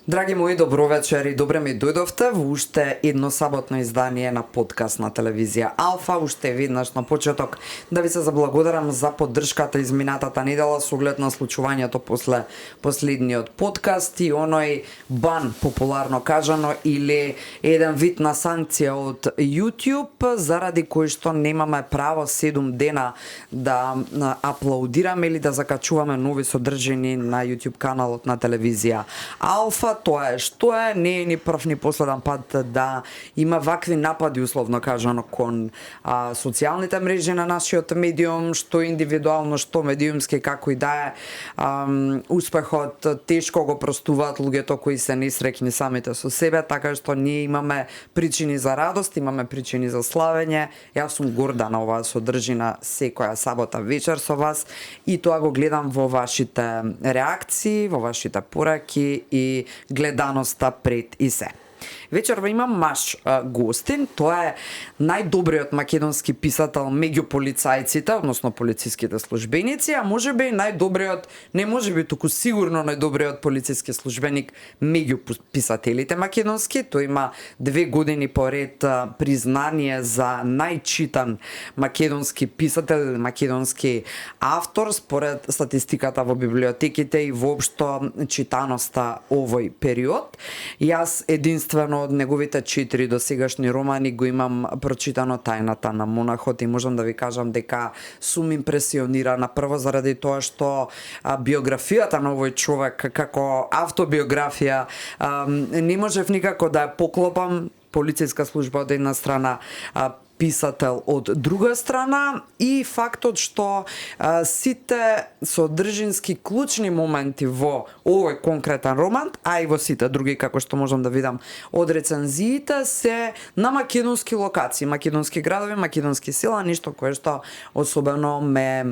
Драги мои, добро вечер и добре ми дојдовте во уште едно саботно издание на подкаст на телевизија Алфа. Уште веднаш на почеток да ви се заблагодарам за поддршката изминатата недела со оглед на случувањето после последниот подкаст и оној бан, популарно кажано, или еден вид на санкција од YouTube, заради кој што немаме право 7 дена да аплаудираме или да закачуваме нови содржини на YouTube каналот на телевизија Алфа. Тоа е што е, не е ни прв ни последен пат да има вакви напади, условно кажано, кон социјалните мрежи на нашиот медиум, што индивидуално, што медиумски, како и да е. Успехот тешко го простуваат луѓето кои се несреќни самите со себе, така што ние имаме причини за радост, имаме причини за славење. Јас сум горда на оваа содржина секоја сабота вечер со вас и тоа го гледам во вашите реакции, во вашите пораки и гледаноста пред и се. Вечерва имам маш гостин, тоа е најдобриот македонски писател меѓу полицајците, односно полициските службеници, а можеби најдобриот, не можеби, туку сигурно најдобриот полициски службеник меѓу писателите македонски. Тој има 2 години поред признание за најчитан македонски писател, македонски автор, според статистиката во библиотеките и воопшто читаноста овој период. Јас единствено од неговите 4 досегашни романи го имам прочитано Тајната на монахот и можам да ви кажам дека сум импресионирана, прво заради тоа што биографијата на овој човек како автобиографија не можев никако да ја поклопам. Полициска служба од една страна, писател од друга страна и фактот што сите содржински клучни моменти во овој конкретен роман, а и во сите други, како што можам да видам од рецензиите, се на македонски локации, македонски градови, македонски села, нешто кое што особено ме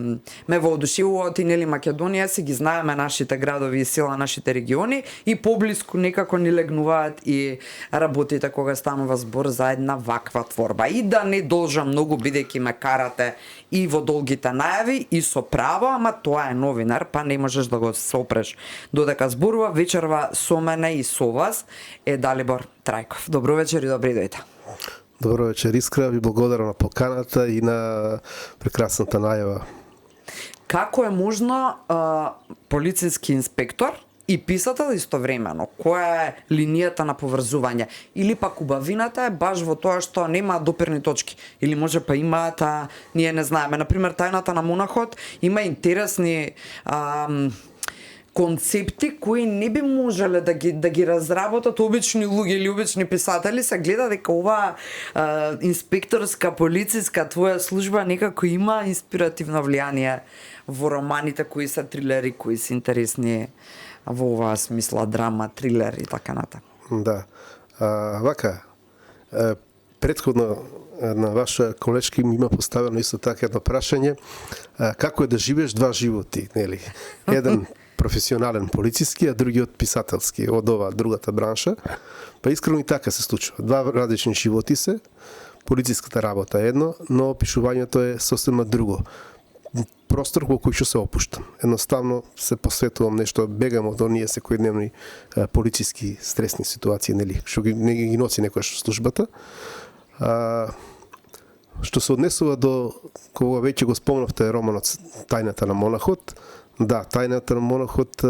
воодушевува. И нели Македонија си ги знаеме нашите градови и села, нашите региони и поблиску некако ни легнуваат и работите кога станува збор за една ваква творба. И да не должам многу, бидејќи ме карате и во долгите најави и со право, ама тоа е новинар, па не можеш да го сопреш додека зборува. Вечерва со мене и со вас е Далибор Трајков. Добро вечер и добри дојде. Добро вечер, Искра, ви благодарам на поканата и на прекрасната најава. Како е можно полициски инспектор и писател истовремено? Која е линијата на поврзување? Или пак убавината е баш во тоа што нема допирни точки? Или може па имаат, ние не знаеме. Например, Тајната на монахот има интересни концепти кои не би можеле да ги разработат обични луѓе или обични писатели. Се гледа дека оваа инспекторска, полициска твоја служба некако има инспиративно влијание во романите кои се трилери, кои се интересни во оваа смисла, драма, трилер и така натаму. Да. Вака, претходно на ваша колешки ми има поставено исто така едно прашање, како е да живееш два животи, нели? Еден професионален полициски, а другиот писателски, од ова другата бранша. Па искрено и така се случува. Два различни животи се, полициската работа е едно, но пишувањето е сосема друго. Простор во кој што се опуштам. Едноставно се посветувам нешто, бегам од оние секојдневни полициски стресни ситуации, нели, што не ги носи некојаш службата. Што се однесува до кога веќе го спомнавте романот Тајната на монахот, да, Тајната на монахот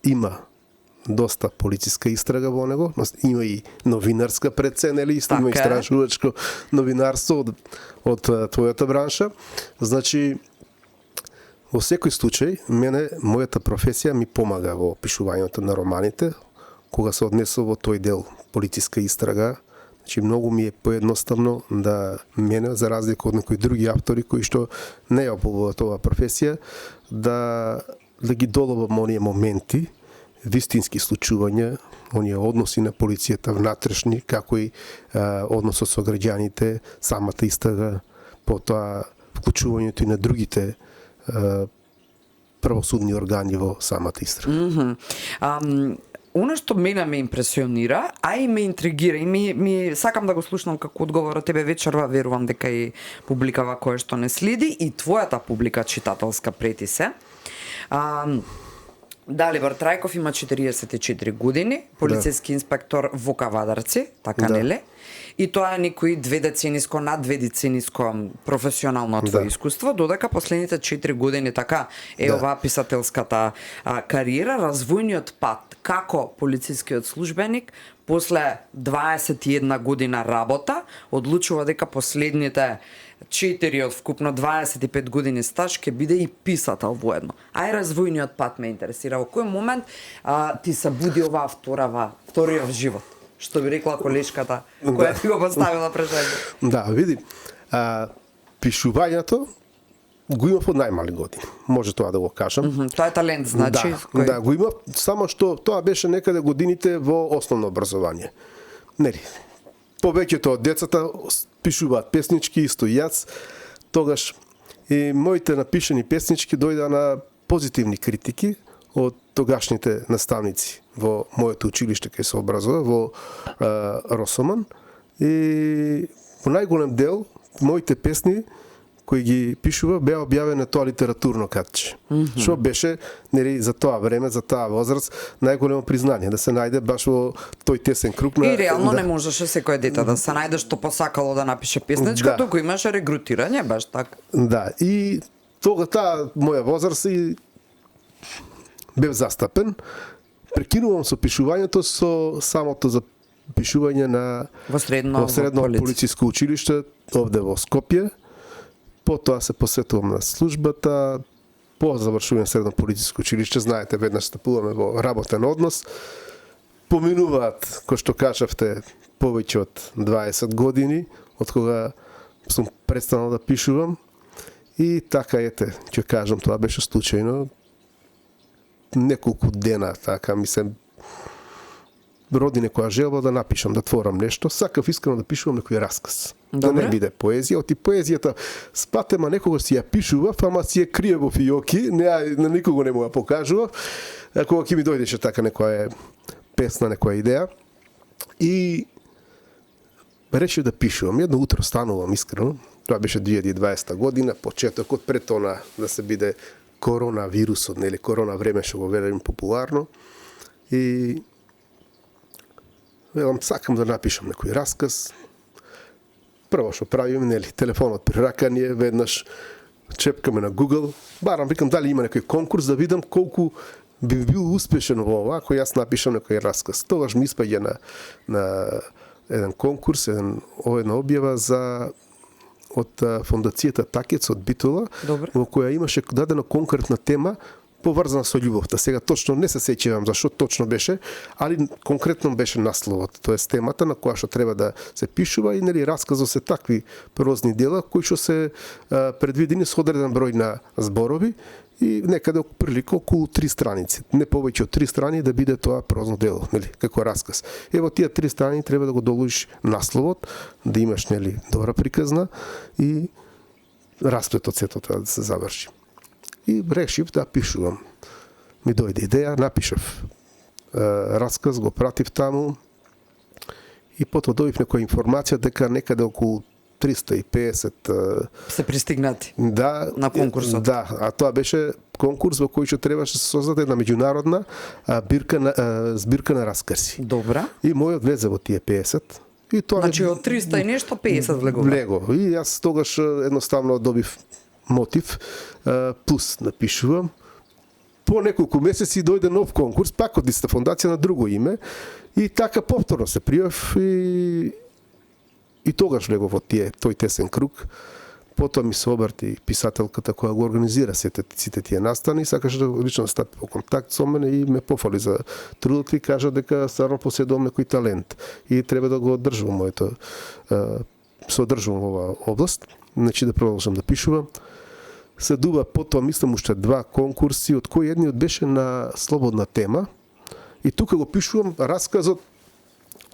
има доста полициска истрага во него, има и новинарска прецена, или има истражувачко новинарство од твојата бранша. Значи, во секој случај, мене, мојата професија ми помага во пишувањето на романите, кога се однесува во тој дел полициска истрага. Значи, многу ми е поедноставно да мене, за разлика од некои други автори кои што не ја ополуваат оваа професија, да ги доловам оние моменти, вистински случувања, оние односи на полицијата внатрешни, како и односот со граѓаните, самата истрага, потоа вклучувањето и на другите правосудни органи во самата истрага. Оно што мене ме импресионира, а и ме интригира, и ми сакам да го слушнам како одговор од тебе вечерва, верувам дека и публикава која што не следи, и твојата публика читателска прети се. Далибор Трајков има 44 години, полициски инспектор во Кавадарци, така нели? И тоа е некои над две децениско професионално твое искуство, додека последните 4 години така е оваа писателската кариера, развојниот пат како полицискиот службеник после 21 година работа одлучува дека последните 4 од вкупно 25 години стаж ќе биде и писател воедно. Ај развојниот пат ме интересира. Во кој момент ти се буди оваа вториот живот? Што би рекла колешката која ти го поставила прашање? Да, види, пишувањето го имав од најмали години. Може тоа да го кажам. Тоа е талент, значи. Да, го имав, само што тоа беше некаде годините во основно образование. Нели, повеќето од децата пишуваат песнички, исто и јас. Тогаш и моите напишани песнички дојдоа на позитивни критики од тогашните наставници во моето училиште кај се образува во Росоман, и во најголем дел моите песни кои ги пишува беа објавени на тоа литературно катче. Што беше, нели, за тоа време, за таа возраст, најголемо признание да се најде баш во тој тесен круг на. И реално не можеше секој дете да се најде што посакало да напише песничка, туку имаше регрутирање баш така. Да, и тога таа моја возраст и бев застапен. Прекинувам со пишувањето со самото запишување на во средно полициско училиште овде во Скопје. Потоа се посветувам на службата, по завршување средно полициско училиште, знаете, веднаш стапуваме во работен однос. Поминуваат, кој што кажавте, повеќе од 20 години, од кога сум престанал да пишувам. И така ете, ќе кажам, тоа беше случајно. Неколку дена, така ми се роди некоја желба да напишам, да творам нешто. Сакав искрено да пишувам некој расказ. Да не биде поезија, оти поезијата спатема некогаш си ја пишував, ама си ја крие во фиоки, на никого не му ја покажував. Кога ќе ми дојдеше така некоја песна, некоја идеја. И решив да пишувам. Едно утро станувам искрено. Тоа беше 2020 година, почетокот пред она да се биде коронавирусот, нели, корона време што го велим популарно. И велам, сакам да напишам некој расказ. Прво што правим, нели, телефонот при рака ни е, веднаш чепкаме на Google, барам, викам дали има некој конкурс да видам колку би бил успешен во ова, ако јас напишам некој расказ. Тогаш ми испаѓа на еден конкурс, една објава од фондацијата Такец од Битола, во која имаше дадена конкретна тема поврзана со љубовта. Сега точно не се сеќавам зашто точно беше, али конкретно беше насловот, тоест темата на која што треба да се пишува, и нели расказот се такви прозни дела кои што се предвидени со одреден број на зборови и некаде прилика околу 3 страници, не повеќе од 3 страни да биде тоа прозно дело, нели, како расказ. Ево тие 3 страни треба да го доложиш насловот, да имаш, нели, добра приказна и расплетот сето тоа да се заврши. И решив да пишувам. Ми дојде идеја, напишав расказ, го пратив таму и потоа добив некоја информација дека некаде околу 350 се пристигнати на конкурсот. Да, а тоа беше конкурс во кој што требаше да се создаде една меѓународна збирка на раскази. Добра. И мојот влезе во тие 50. И тоа значи од 300 и нешто 50 влегува. И јас тогаш едноставно добив мотив, плюс напишувам. По неколку месеци дојде нов конкурс, пак од иста фондација на друго име, и така повторно се пријав и тогаш влегов во тој тесен круг. Потоа ми се обрати писателката која го организира сите тие настани, сакаше да лично стапи во контакт со мене и ме пофали за трудот и кажа дека стварно поседувам некој талент и треба да го одржувам се одржувам во оваа област, значи да продолжам да пишувам. Се дуба потоа, мислам, уште 2 конкурси, од кои едниот беше на слободна тема. И тука го пишувам расказот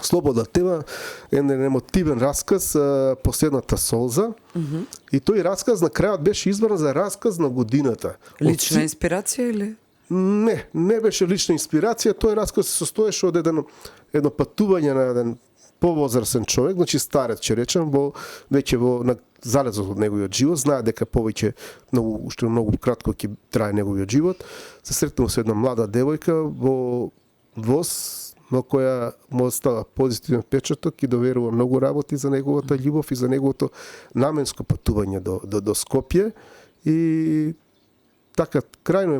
слободна тема, еден емотивен расказ, Последната солза. И тој расказ на крајот беше избран за расказ на годината. Лична инспирација или? Не беше лична инспирација, тој расказ се состоеше од едно патување на еден повозрасен човек, значи старец ќе речем, веќе на залезот од неговиот живот, знае дека повеќе уште многу кратко ќе трае неговиот живот. Се сретнува со една млада девојка во ВОС, но која му остава позитивен впечаток и доверува многу работи за неговата љубов и за неговото наменско патување до Скопје и така крајно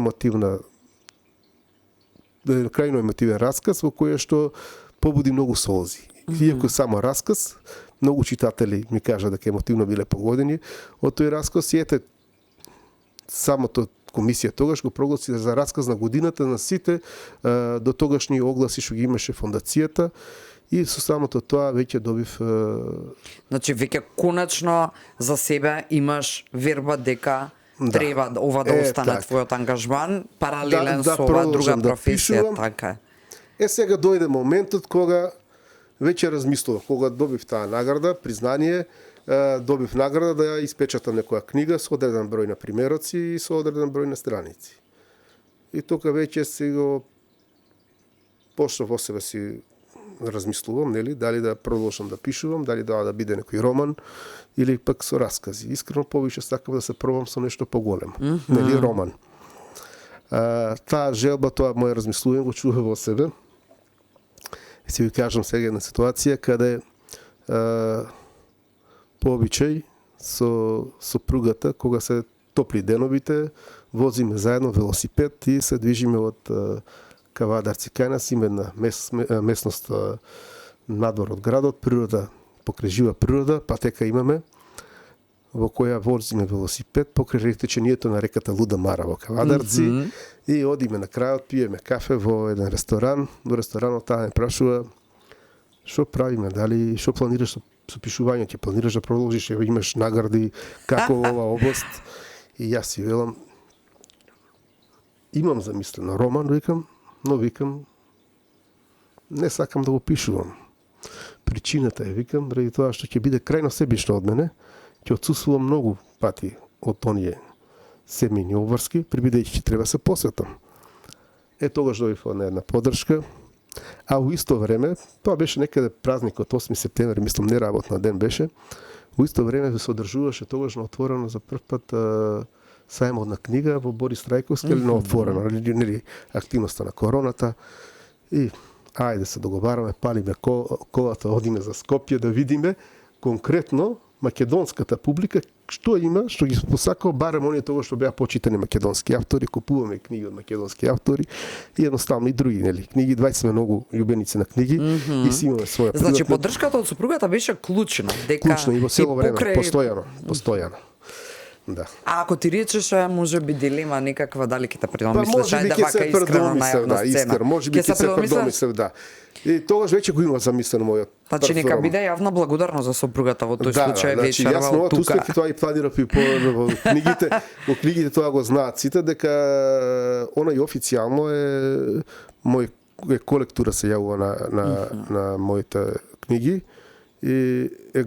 емотивен расказ во кој што побуди многу солзи. Иако само расказ, многу читатели ми кажа дека емотивно биле погодени од тој расказ и ете самото комисија тогаш го прогласи за расказ на годината на сите до тогашни огласи што ги имаше фондацијата и со самото тоа веќе добив Значи веќе конечно за себе имаш верба дека треба ова да остане твојот ангажман паралелен со ова друга професија, така е. Сега дојде моментот кога веќе размислував, кога добив таа награда, признание, добив награда да ја испечатам некоја книга со одреден број на примероци и со одреден број на страници. И тука веќе си го почнав во себе си размислувам, нели, дали да продолжам да пишувам, дали да биде некој роман или пак со раскази. Искрено повише сакам да се пробам со нешто поголемо, нели, роман. Таа желба, тоа моје размислување го чува во себе. Си ви кажам сега една ситуација каде по обичај со сопругата, кога се топли деновите, возиме заедно велосипед и се движиме од Кавадарци кај нас, има една местност надвор од градот, природа, покрај жива природа, патека имаме, во која возиме велосипед покрај реченијето на реката Луда Мара во Кавадарци и одиме на крајот, пиеме кафе во еден ресторан. Во ресторанот таа ме прашува што правиме, дали што планираш со пишувањето, ќе планираш да продолжиш, имаш награди како во оваа област. И јас си велам имам замислено роман, викам, но викам не сакам да го пишувам. Причината е, викам, ради тоа што ќе биде крајно себично од мене, ќе отсуствувам многу пати од оние семејни обврски, бидејќи треба се посветам. Тогаш добив една поддршка, а во исто време, тоа беше некаде празникот 8 септември, мислам неработна ден беше, во исто време се одржуваше тогаш на отворено за прв пат сајмот на книга во Борис Трајковски, или на отворено, нели активноста на короната и ајде се договараме, палиме колата, одиме за Скопје да видиме конкретно македонската публика што има, што ги посакал барем оние тоа што беа почитани македонски автори, купуваме книги од македонски автори и едноставно и други, нели, книги, двајца сме многу љубеници на книги и си имаме своја. Значи поддршката од супругата беше клучна, дека клучна и во цело време, постојано. Да. А ако ти речеше, може би дилема некаква, дали ќе те предомислиш, ајде вака искрено на јавна сцена. Може би ќе се предомислев, да. И тогаш веќе го има замислено мојот. Значи нека биде јавна благодарност за сопругата во тој случај вечерва од тука. Јас многу успех и тоа и планирав и во книгите тоа го знаат сите дека она и официјално е мој колектура се јавува на моите книги и е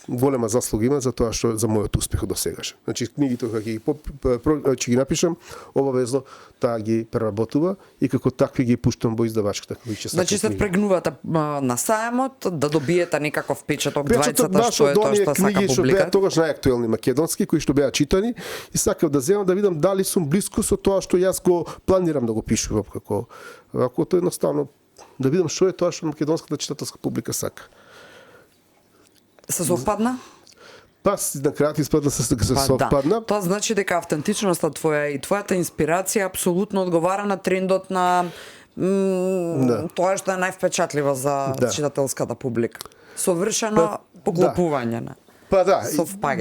голема заслуга има за тоа што за мојот успех до сегаш. Значи книгите кога ќе ги напишам, обавезно таа ги преработува и како такви ги пуштам во издавачката кои ќе се. Значи се впрегнувате на сајмот да добиете некаков печаток двајцата што е тоа што сака публика. Беа тогаш најактуелни македонски кои што беа читани и сакав да земам да видам дали сум блиску со тоа што јас го планирам да го пишувам како тоа едноставно да видам што е тоа што македонската читателска публика сака. Се совпадна? Па, на крајот испадна се совпадна. Тоа значи дека автентичноста твоја и твојата инспирација апсолутно одговара на трендот на тоа што е највпечатливо за читателската публика. Совршено поклопување на. Па да,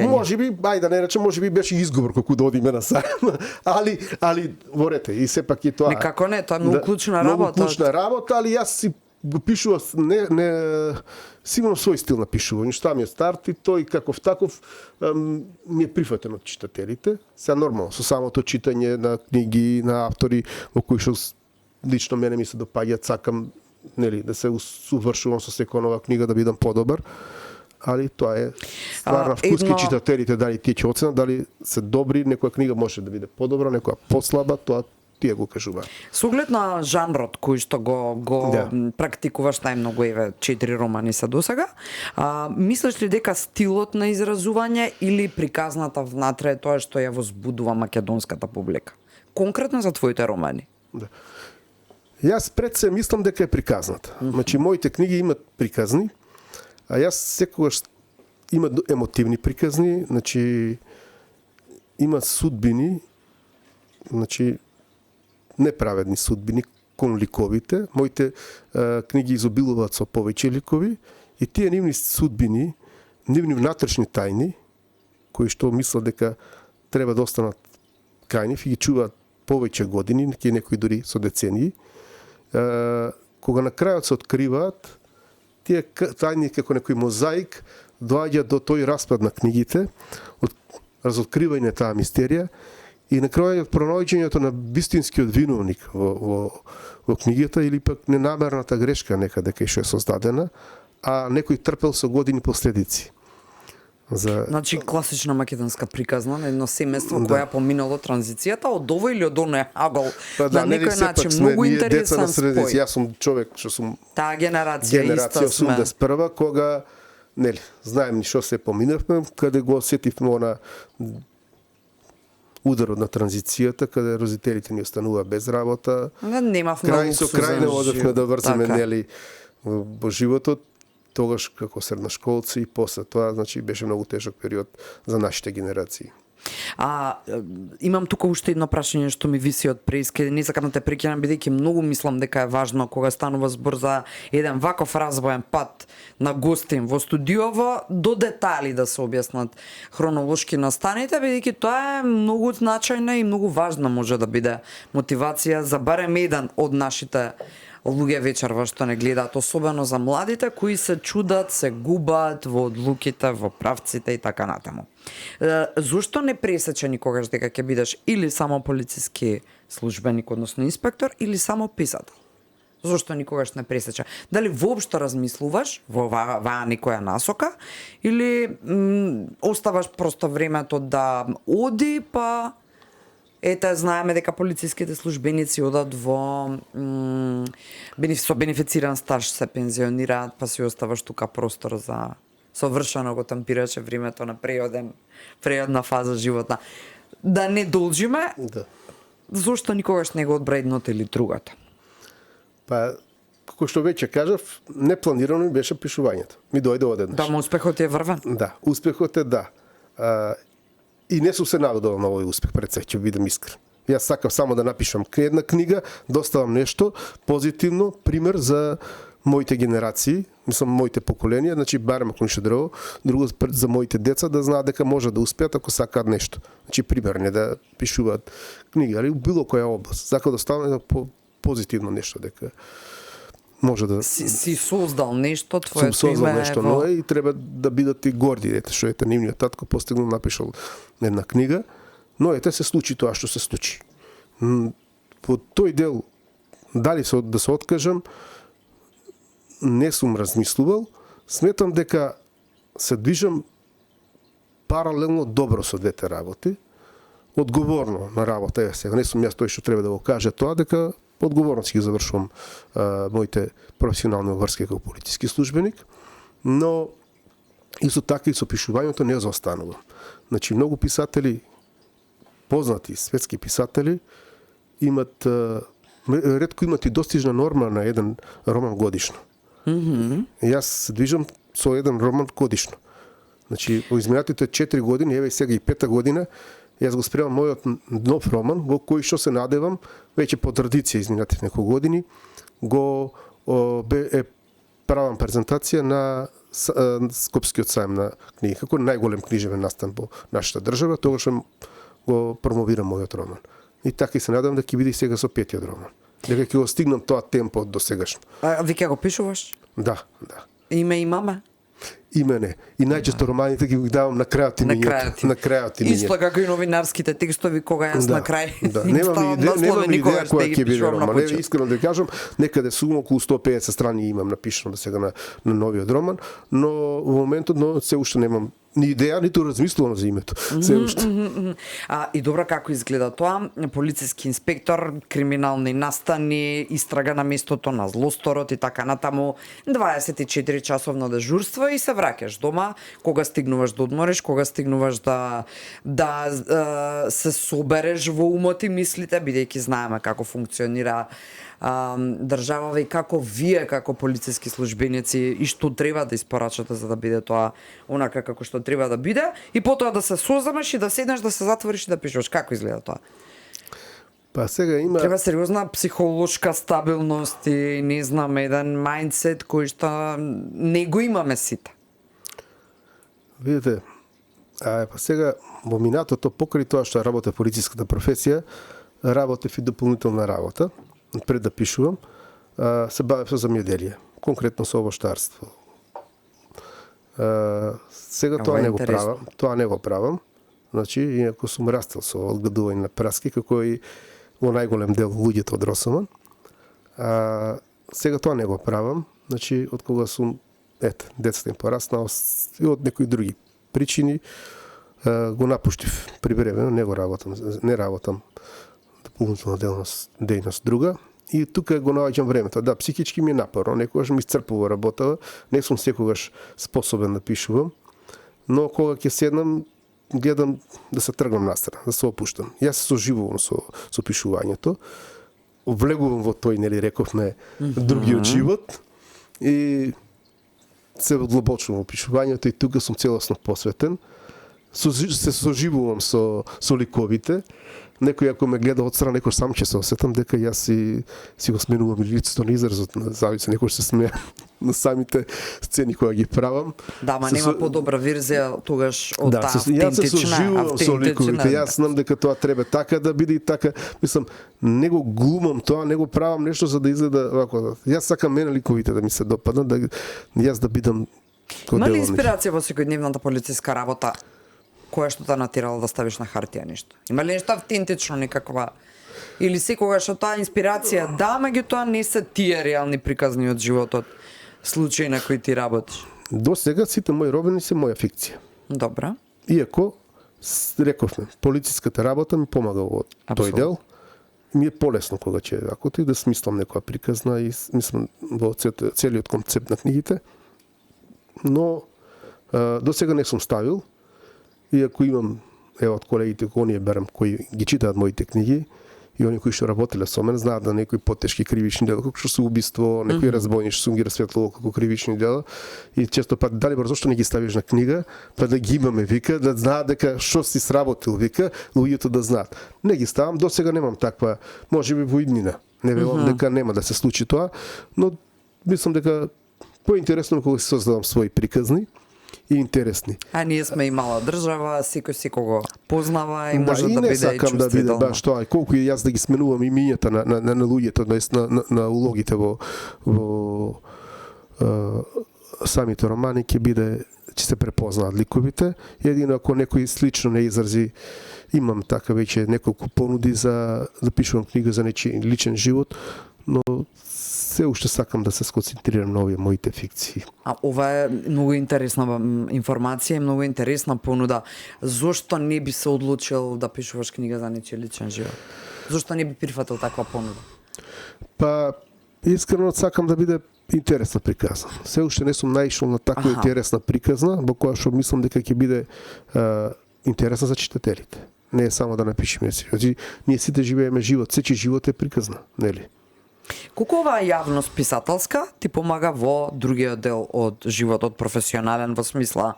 можеби, ајде да не речем, можеби беше изговор колку да одиме на сајм, али ворете, и сепак и тоа. Никако не, тоа е многу клучна работа. Многу клучна работа, али јас си го пишував си имам свој стил на пишување, што ми е старт и тој каков таков ми е прифатен од читателите. Сега нормално, со самото читање на книги, на автори во кои што лично мене ми се допаѓаат, сакам нели да се усовршувам со секоја нова книга да бидам подобар. Али тоа е ствар на вкуски читателите, дали тие ќе оценат, дали се добри, некоја книга може да биде подобра, некоја послаба, тоа тие го кажуваат. Со оглед на жанрот кој што го Да. практикуваш најмногу, еве 4 романи се досега, мислиш ли дека стилот на изразување или приказната внатре е тоа што ја возбудува македонската публика? Конкретно за твоите романи. Да. Јас пред се мислам дека е приказната. Значи, моите книги имат приказни, а јас секогаш има емотивни приказни, значи има судбини, значи неправедни судбини кон ликовите. Моите книги изобилуваат со повеќе ликови и тие нивни судбини, нивни внатрешни тајни, кои што мислат дека треба да останат кајни и ги чуваат повеќе години, некои дури со децении, кога на крајот се откриваат, тие тајни како некој мозаик доаѓа до тој распад на книгите, од разоткривање таа мистерија и на крајот пронаоѓањето на вистинскиот виновник во книгата или пак ненамерната грешка некаде кај што е создадена, а некој трпел со години последици. Значи класична македонска приказна на едно семејство кое поминало транзицијата од овој или од оној агол. На некој начин многу интересен спој. Јас сум човек што сум таа генерација иста сме. 81 кога нели знаем што се поминавме, каде го осетивме она ударот на транзицијата, каде родителите ни останува без работа. Немавме крај со крај не одевме да врземе нели во животот. Тогаш како средношколци и после тоа, значи беше многу тежок период за нашите генерации. Имам тука уште едно прашање што ми виси од преиски, не сакам да те прекинам бидејќи многу мислам дека е важно кога станува збор за еден ваков разбоен пат на гостин во студиово до детали да се објаснат хронолошки настаните, бидејќи тоа е многу значајна и многу важна може да биде мотивација за барем еден од нашите луѓе вечерва што не гледаат, особено за младите кои се чудат, се губат во одлуките, во правците и така натаму. Зошто не пресече никогаш дека ќе бидеш или само полициски службеник, односно инспектор, или само писател? Зошто никогаш не пресече? Дали воопшто размислуваш во оваа некоја насока или оставаш просто времето да оди, па ете, знаеме дека полициските службеници одат во со бенефициран стаж се пензионираат, па си оставаш тука простор за совршено го тампираше времето на преодна фаза живота. Да не должиме, зошто никогаш не го одбра едното или другото? Па, како што веќе кажав, непланирано ми беше пишувањето. Ми дојде одеднаш. Да, успехот е врвен? Да, успехот е да. И не сум се наведувал на овој успех, пред се ќе бидам искрен. Јас сакам само да напишам една книга, доставам нешто позитивно, пример за моите генерации, мислам моите поколенија, значи барем ако ништо друго за моите деца да знаат дека може да успеат ако сакаат нешто. Значи пример, не да пишуваат книга, али било која област. Сакам да стане позитивно нешто дека може да си создал нешто, твоето сум создал име нешто ново и треба да бидат и горди, ете што ете нивниот татко постигнал, напишал една книга, но ете се случи тоа што се случи. По тој дел дали да се откажам, не сум размислувал, сметам дека се движам паралелно добро со двете работи, одговорно на работа, сега не сум јас тој што треба да го каже тоа, дека одговорно си ги завршувам моите професионални врски како политички службеник, но исто така и со пишувањето не заостанувам. Значи, многу писатели, познати светски писатели, имат, ретко имат и достижна норма на еден роман годишно. Јас се движам со еден роман годишно. Значи, во изминатите 4 години, еве сега и 5-та година, јас го спремам мојот нов роман, во кој што се надевам, веќе по традиција изминатите неколку години, е правам презентација на Скопскиот сајм на книги, како најголем книжевен настан во нашата држава, тогаш го промовирам мојот роман. И така и се надевам да ќе биде и сега со 5-тиот роман. Дека ќе го стигнам тоа темпо до сегашно. Ви ќе го пишуваш? Да. Име имаме? Име не. И најчесто романите ги давам на крајот имењето. На крајот имењето. Исто како и новинарските текстови кога јас на крај. Да, немам идеја која ќе биде роман. Искрено да кажам, некаде сум околу 150 страни имам напишано да сега на новиот роман, но во моментот се уште немам ни идеја, ниту размислувано за името. Се уште. И добро, како изгледа тоа? Полициски инспектор, криминални настани, истрага на местото на злосторот и така натаму, 24 часовно дежурство и се враќаш дома, кога стигнуваш да одмориш, кога стигнуваш да се собереш во умот и мислите, бидејќи знаеме како функционира државава и како вие како полициски службеници и што треба да испорачате за да биде тоа онака како што треба да биде и потоа да се созамеш и да седнеш да се затвориш и да пишеш. Како изгледа тоа? Па сега има Треба сериозна психолошка стабилност и не знам еден мајндсет кој што не го имаме сите. Видите, па сега во минатото покрај тоа што работе полициската професија, работев и дополнителна работа. Пред да пишувам, се бавев со земјоделие, конкретно со овоштарство. Сега тоа не го правам, Значи, иако сум растел со одгадување на праски, како и во најголем дел луѓето од Росоман. Сега тоа не го правам, значи, од кога сум, децата им пораснал и од некои други причини, го напуштив прибревено, не работам дополнителна дејност друга. И тука го наоѓам времето. Да, психички ми е напорно, некогаш ми исцрпува работа, не сум секогаш способен да пишувам, но кога ќе седнам, гледам да се тргнам настрана, да се опуштам. Јас се соживувам со пишувањето, влегувам во тој, нели рековме, другиот живот и се одлабочувам во пишувањето и тука сум целосно посветен. Се соживувам со ликовите. Некој ако ме гледа отстрана, некој сам ќе се осетам дека јас си го сменувам лицето на изразот на завица, некој се смеа на самите сцени кои ги правам. Да, ма нема подобра верзија тогаш од таа автентична. Јас се соживувам со ликовите, јас знам дека тоа треба така да биде и така, мислам, не го глумам тоа, не го правам нешто за да изгледа вако. Јас сакам мене ликовите да ми се допаднат, да јас да бидам кој Има ли инспирација во секојдневната полициска работа која што те натирала да ставиш на хартија нешто? Има ли нешто автентично некаква? Или секогаш тоа инспирација да, меѓутоа не се тие реални приказни од животот, случаи на кои ти работиш? До сега сите мои робени се моја фикција. Добра. Иако, рековме, полициската работа ми помага во тој дел. Ми е полесно кога ќе ако ти да смислам некоја приказна и мислам во целиот концепт на книгите. Но до сега не сум ставил. Иако имам, од колегите кои ние берам, кои ги читаат моите книги, и они кои што работеле со мен, знаат да некои потешки кривични дела, како што се убиство, некои разбойничи, сум ги расветлувал како кривични дела, и често пат, дали бр, зошто не ги ставиш на книга, па да ги имаме, вика, да знаат дека што си сработил, вика, луѓето да знаат. Не ги ставам, до сега немам таква, можеби во иднина. Не велам дека нема да се случи тоа, но мислам дека поинтересно кога се создавам своји приказни, и интересни. А ние сме и мала држава, секој секого познава и може и да биде не сакам да биде баш тоа. Колку и јас да ги сменувам имињата на луѓето, на улогите во самите романи, ќе се препознаат ликовите. Едино ако некој слично не изрази, имам така веќе неколку понуди за да пишувам книга за нечи личен живот, но се уште сакам да се сконцентрирам на овие моите фикции. Ова е многу интересна информација и многу интересна понуда. Зошто не би се одлучил да пишуваш книга за нечи личен живот? Зошто не би прифатил таква понуда? Па, искрено сакам да биде интересна приказна. Се уште не сум наишол на таква интересна приказна, во која што мислам дека ќе биде интересна за читателите. Не е само да напишеме си. Ние сите живееме живот, сечи живот е приказна, нели? Колку оваа јавност писателска ти помага во другиот дел од животот професионален, во смисла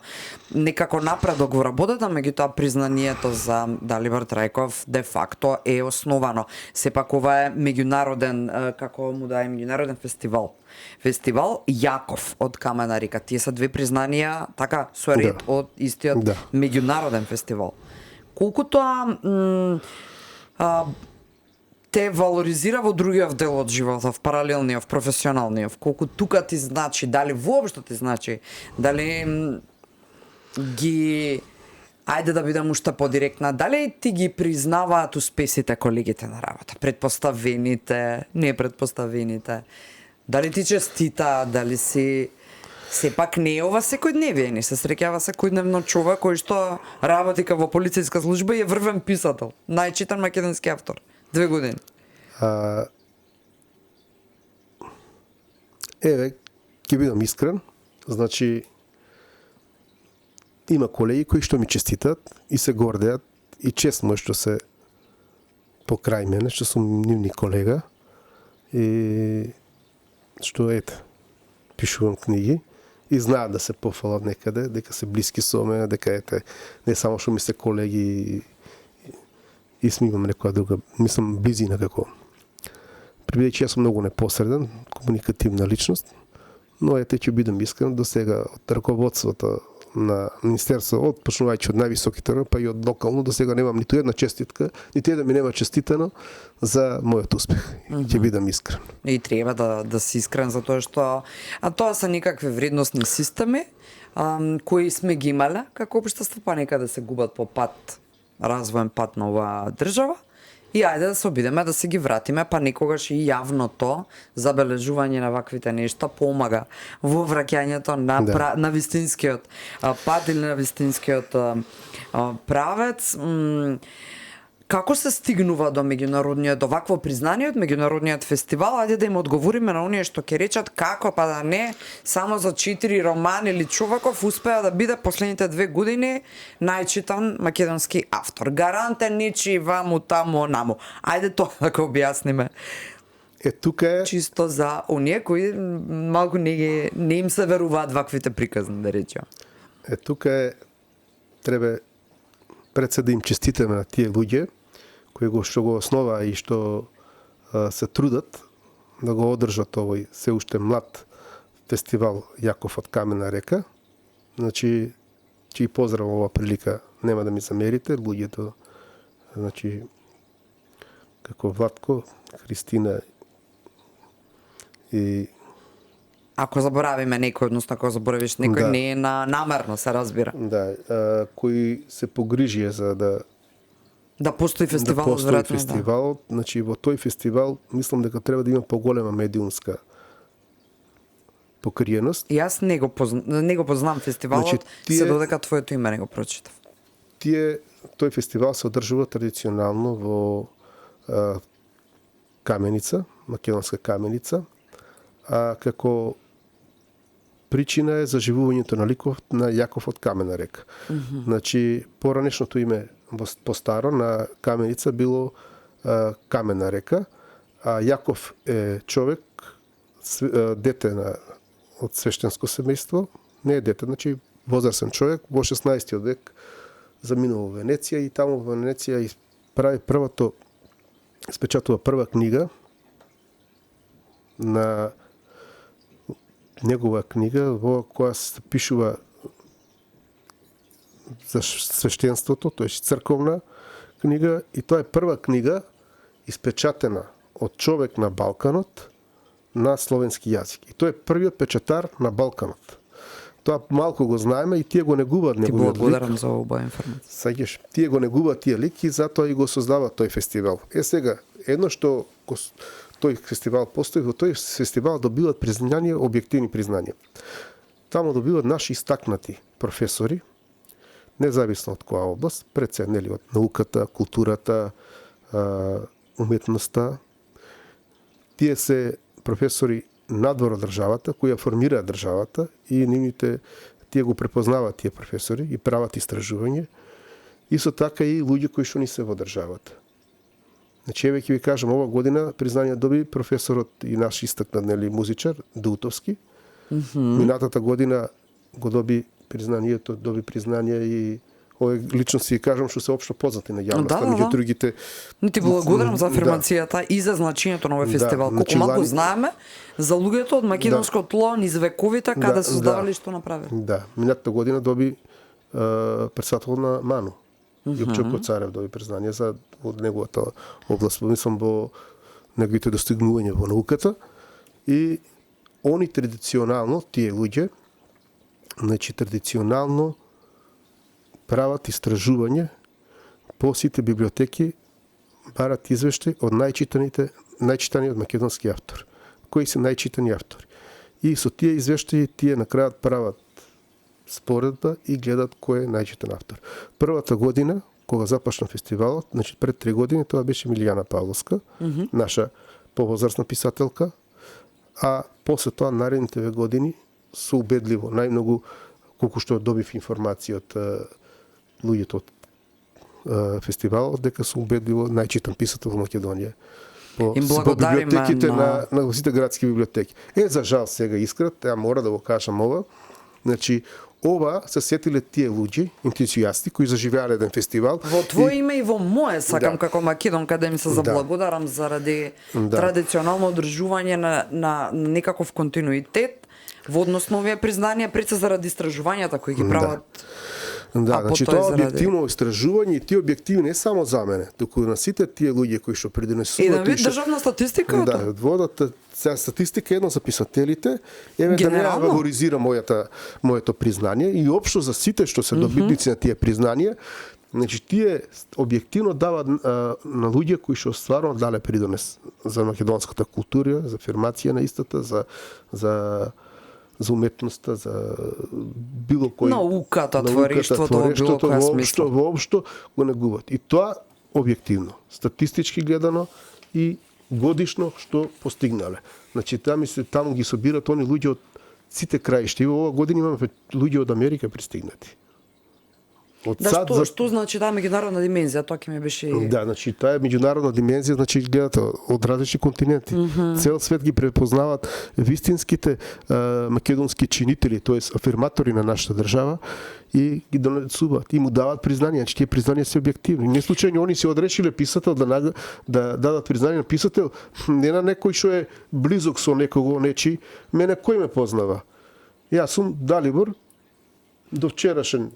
некако напредок во работата, меѓутоа признанието за Далибор Трајков де факто е основано. Сепак ова е меѓународен, како му да е меѓународен фестивал. Фестивал Јаков од Камена Рика. Тие се две признанија, така, со ред од истиот меѓународен фестивал. Колку тоа те валоризира во другиот дел од животот, паралелниот, професионалниот, колку тука ти значи, дали воопшто ти значи, дали ги ајде да бидам уште подиректна, дали ти ги признаваат успесите колегите на работа, предпоставените, непредпоставените, дали ти честита, дали си Сепак не е ова секојдневие, не се среќава секојдневно човек кој што работи во полициска служба и е врвен писател, најчитан македонски автор. 2 години. Еве, ќе бидам искрен, значи има колеги кои што ми честитат и се гордеат и чест му е што се покрај мене, што сум нивни колега и што ете, пишувам книги и знаат да се пофалат некаде, дека се блиски со мене, дека ете, не само што ми се колеги и сме имам некоја друга, мислам близина како. Бидејќи јас сум многу непосреден, комуникативна личност, но ете ќе бидам искрен, до сега од раководството на Министерство, од почнувајќи од највисоките органи, па и од локално, до сега немам ниту една честитка, ниту еден ми нема честитано за мојот успех. Ќе бидам искрен. И треба да си искрен за тоа што тоа се некакви вредносни системи кои сме ги имале како општество, па некаде се губат по пат, развоен пат на оваа држава. И ајде да се обидеме да се ги вратиме, па некогаш и јавното забележување на ваквите нешта помага во враќањето на, на вистинскиот пат или на вистинскиот правец. Како се стигнува до меѓународниот, до вакво признание од меѓународниот фестивал? Ајде да им одговориме на оние што ќе речат како, па да не само за 4 романи или човеков успеа да биде последните 2 години најчитан македонски автор. Гарантен нечи ваму таму наму. Ајде тоа да го објасниме. Тука е чисто за оние кои малку не им се веруваат ваквите приказни, да речем. Тука е треба пред се да им честитаме на тие луѓе кои што го основаа и што се трудат да го одржат овој се уште млад фестивал Јаков од Камена река. Значи, ќе поздравам ова прилика, нема да ми замерите, луѓето, значи, како Владко, Христина и ако заборавиме некој, односно ако заборавиш некој, не е намерно, се разбира. Да, кои се погрижија за да постои фестивал, да постои фестивал, значи во тој фестивал мислам дека треба да има поголема медиумска покриеност. Јас не го познам фестивалот, значи, се додека твоето име не го прочитав. Тој фестивал се одржува традиционално во Каменица, македонска Каменица, како причина е заживувањето на ликов на Јаков од Камена река. Значи, поранешното име постаро на Каменица било Камена река, а Јаков е човек, дете од свештенско семејство, не е дете, значи возрасен човек, во 16 век заминува во Венеција и таму во Венеција прави испечатува прва книга на негова книга во која се пишува за свештенството, тоа е црковна книга и тоа е прва книга испечатена од човек на Балканот на словенски јазик. И тој е првиот печатар на Балканот. Тоа малку го знаеме и тие го негуваат неговиот лик. Ти благодарам за оваа информација. Саѓаш, тие го негуваат тие лик и затоа и го создава тој фестивал. Сега, едно што тој фестивал постои, во тој фестивал добиваат признање, објективни признања. Таму добиваат наши истакнати професори, независно од која област, пред се, нели, од науката, културата, уметноста. Тие се професори надвор од државата, кои ја формираат државата и тие го препознаваат тие професори и прават истражување. Исто така и луѓе кои што ни се во државата. Значи, еве ќе ви кажам, ова година признание доби професорот и наш истакнат, нели, музичар, Дутовски. Минатата година го доби признание и овој лично си кажам што се општо познати на јавноста, меѓу другите. Ти благодарам за афирмацијата и за значењето на овој фестивал. Колку малку знаеме за луѓето од македонско тло низ вековите каде се создавале што направиле. Да, минатата година доби председател на МАНУ. Јопчо Коцарев доби признание за од неговата област, мислам во неговите достигнувања во науката и они традиционално тие луѓе, значи традиционално прават истражување по сите библиотеки, барат извештај од најчитаниот македонски автор. Кои се најчитани автори? и со тие извештаи тие на крајот прават споредба и гледат кој е најчитан автор. Првата година кога започна фестивалот, значи пред 3 години, тоа беше Милијана Павловска, наша повозрасна писателка, а после тоа наредните 2 години со убедливо најмногу колку што добив информација од луѓето од фестивалот, дека со убедливо најчитан писател во Македонија. По библиотеките на сите градски библиотеки. За жал сега искрат, мора да го кажам ова. Значи, ова се сетиле тие луѓе, ентузијасти кои заживеале еден фестивал. Во твое име и во мое сакам како македонка да им се заблагодарам заради традиционално одржување на некаков континуитет во однос на овие признанија пред се заради истражувањата кои ги прават. Значи тоа објективно истражување и тие објективи не само за мене, туку на сите тие луѓе кои што придонесуваат. И да вид државна статистика. Да, водата статистика едно за писателите, да не фаворизира моето признание и општо за сите што се добитници на тие признанија. Значи тие објективно даваат на луѓе кои што стварно дале придонес за македонската култура, за афирмација на истата, за уметноста, за било кој науката, творештвото, било која смисла. Воопшто го негуваат. И тоа објективно, статистички гледано и годишно што постигнале. Значи таму ги собират они луѓе од сите краишта. И во ова година имаме луѓе од Америка пристигнати. Што значи таа меѓународна димензија, тоа ќе ми беше. Да, значи таа е меѓународна димензија, значи гледате од различни континенти. Цел свет ги препознаваат вистинските македонски чинители, тоест афирматори на нашата држава и ги донесуваат и му даваат признанија, значи тие признанија се објективни. Не случајно они се одрешиле писател да дадат признание на писател, не на некој што е близок со некого, нечи, мене кој ме познава. Јас сум Далибор, до вчерашен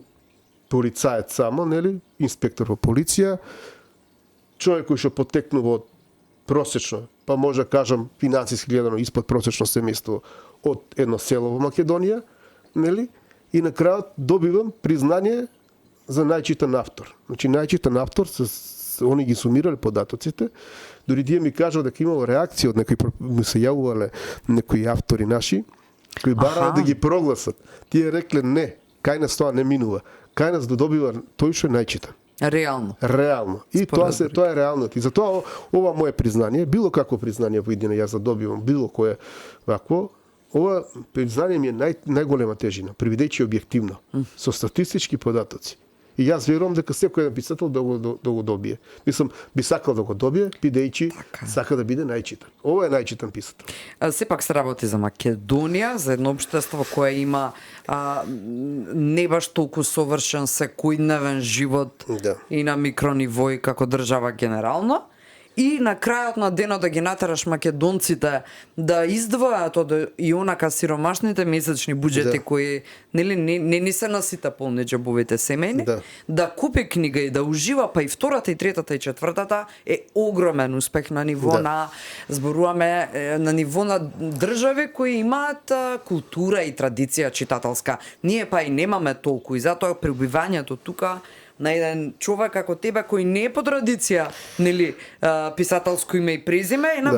полицаец само, нели, инспектор во полиција, човек кој што потекнува од просечно, па може да кажам финансиски гледано испод просечно семејство од едно село во Македонија, нели, и на крајот добивам признание за најчитан автор. Значи најчитан автор, они ги сумирале податоците, дури тие ми кажа дека имало реакција од некои, ми се јавувале некои автори наши, кои барале да ги прогласат. Тие рекле не, кај нас тоа не минува. Кај нас да добива тој што е најчитан. Реално. И тоа е реално. И затоа ова мое признание, било какво признание во иднина јас да добивам, било кое вакво, ова признание ми е најголема тежина, бидејќи објективно, со статистички податоци. И јас верувам дека секој писател да го добие. Мислам, би сакал да го добие, бидејќи сака да биде најчитан. Ова е најчитан писател. Сепак се работи за Македонија, за едно општество кое има не баш толку совршен секојдневен живот и на микрониво и како држава генерално. И на крајот на денот да ги натераш македонците да издвојат од и онака сиромашните месечни буџети кои нели не ни се насита полни џебовите семејни, да купи книга и да ужива, па и втората и третата и четвртата е огромен успех на ниво на зборуваме на ниво на држави кои имаат култура и традиција читателска. Ние па и немаме толку и затоа пребивањето тука на еден човек како тебе кој не е по традиција, нели, писателско име и презиме е на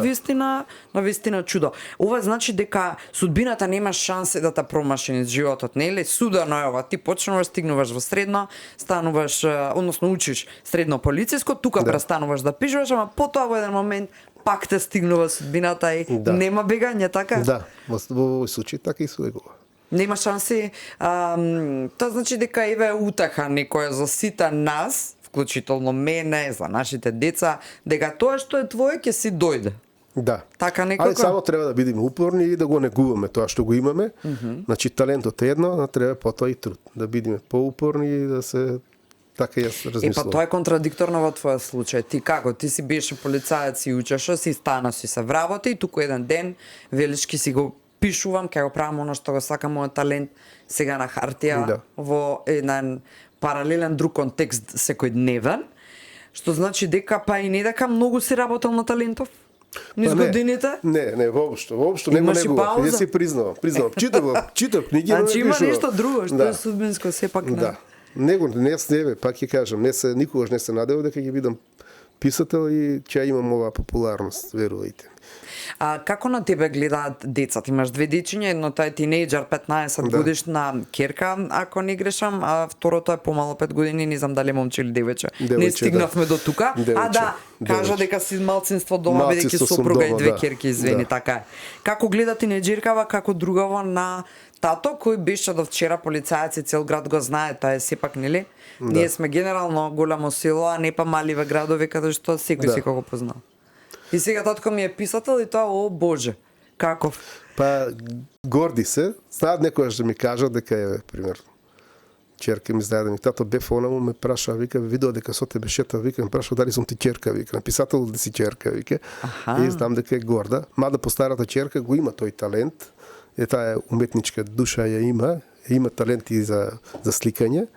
вистина чудо. Ова значи дека судбината нема шанси да те промаши низ животот, нели? Судено е ова, ти почнуваш, стигнуваш во средно, стануваш, односно учиш средно полициско, тука престануваш да пишуваш, ама потоа во еден момент пак те стигнува судбината и нема бегање, така? Да, во овој случај така и се легува. Нема шанси, тоа значи дека еве утаха некоја за сите нас, вклучително мене, за нашите деца, дека тоа што е твое ќе си дојде. Да. Така некако. Али само треба да бидеме упорни и да го негуваме тоа што го имаме. Значи талентот е едно, но треба потоа и труд. Да бидеме поупорни и да се така јас размислувам. Па тоа е контрадикторно во твојот случај. Ти како? Ти си беше полицаец и учеше, си стана си се вработи и туку еден ден велички си го пишувам, ќе го правам оно што го сакам, мојот талент сега на хартија во еден паралелен друг контекст секојдневен, што значи дека па и не дека многу си работел на талентов низ годините? Не, воопшто нема негова. Јас си признавам. Читав книги, но не пишувам. Значи има нешто друго што е судбинско сепак не. Да. Не, пак ќе кажам, никогаш не се надевав дека ќе бидам писател и ќе имам оваа популарност, верувајте. Како на тебе гледаат децата? Имаш две дечиња, едното е тинејџер, 15 годишна керка, ако не грешам, а второто е помало 5 години, не знам дали момче или девече. Не стигнавме до тука. Кажа дека си малцинство дома, бидејќи сопруга и две керки, извини, така е. Како гледа тинејџеркава, како другаво на тато, кој беше до вчера полицаец и цел град го знае, тоа е сепак, нели? Ние сме генерално голямо село, а не па маливе градови каде што секој си го познава. И сега татко ми е писател и тоа, о боже, каков? Па горди се, знаат некојаш да ми кажат дека е, пример, черка ми знае да ми тато бе фонаму, ме праша, вика, видео дека со тебе шета, вика, ме праша дали сум ти черка, вика, написател да си черка, вика. И знам дека е горда. Мада по старата черка го има тој талент, таа уметничка душа ја има талент и за сликање,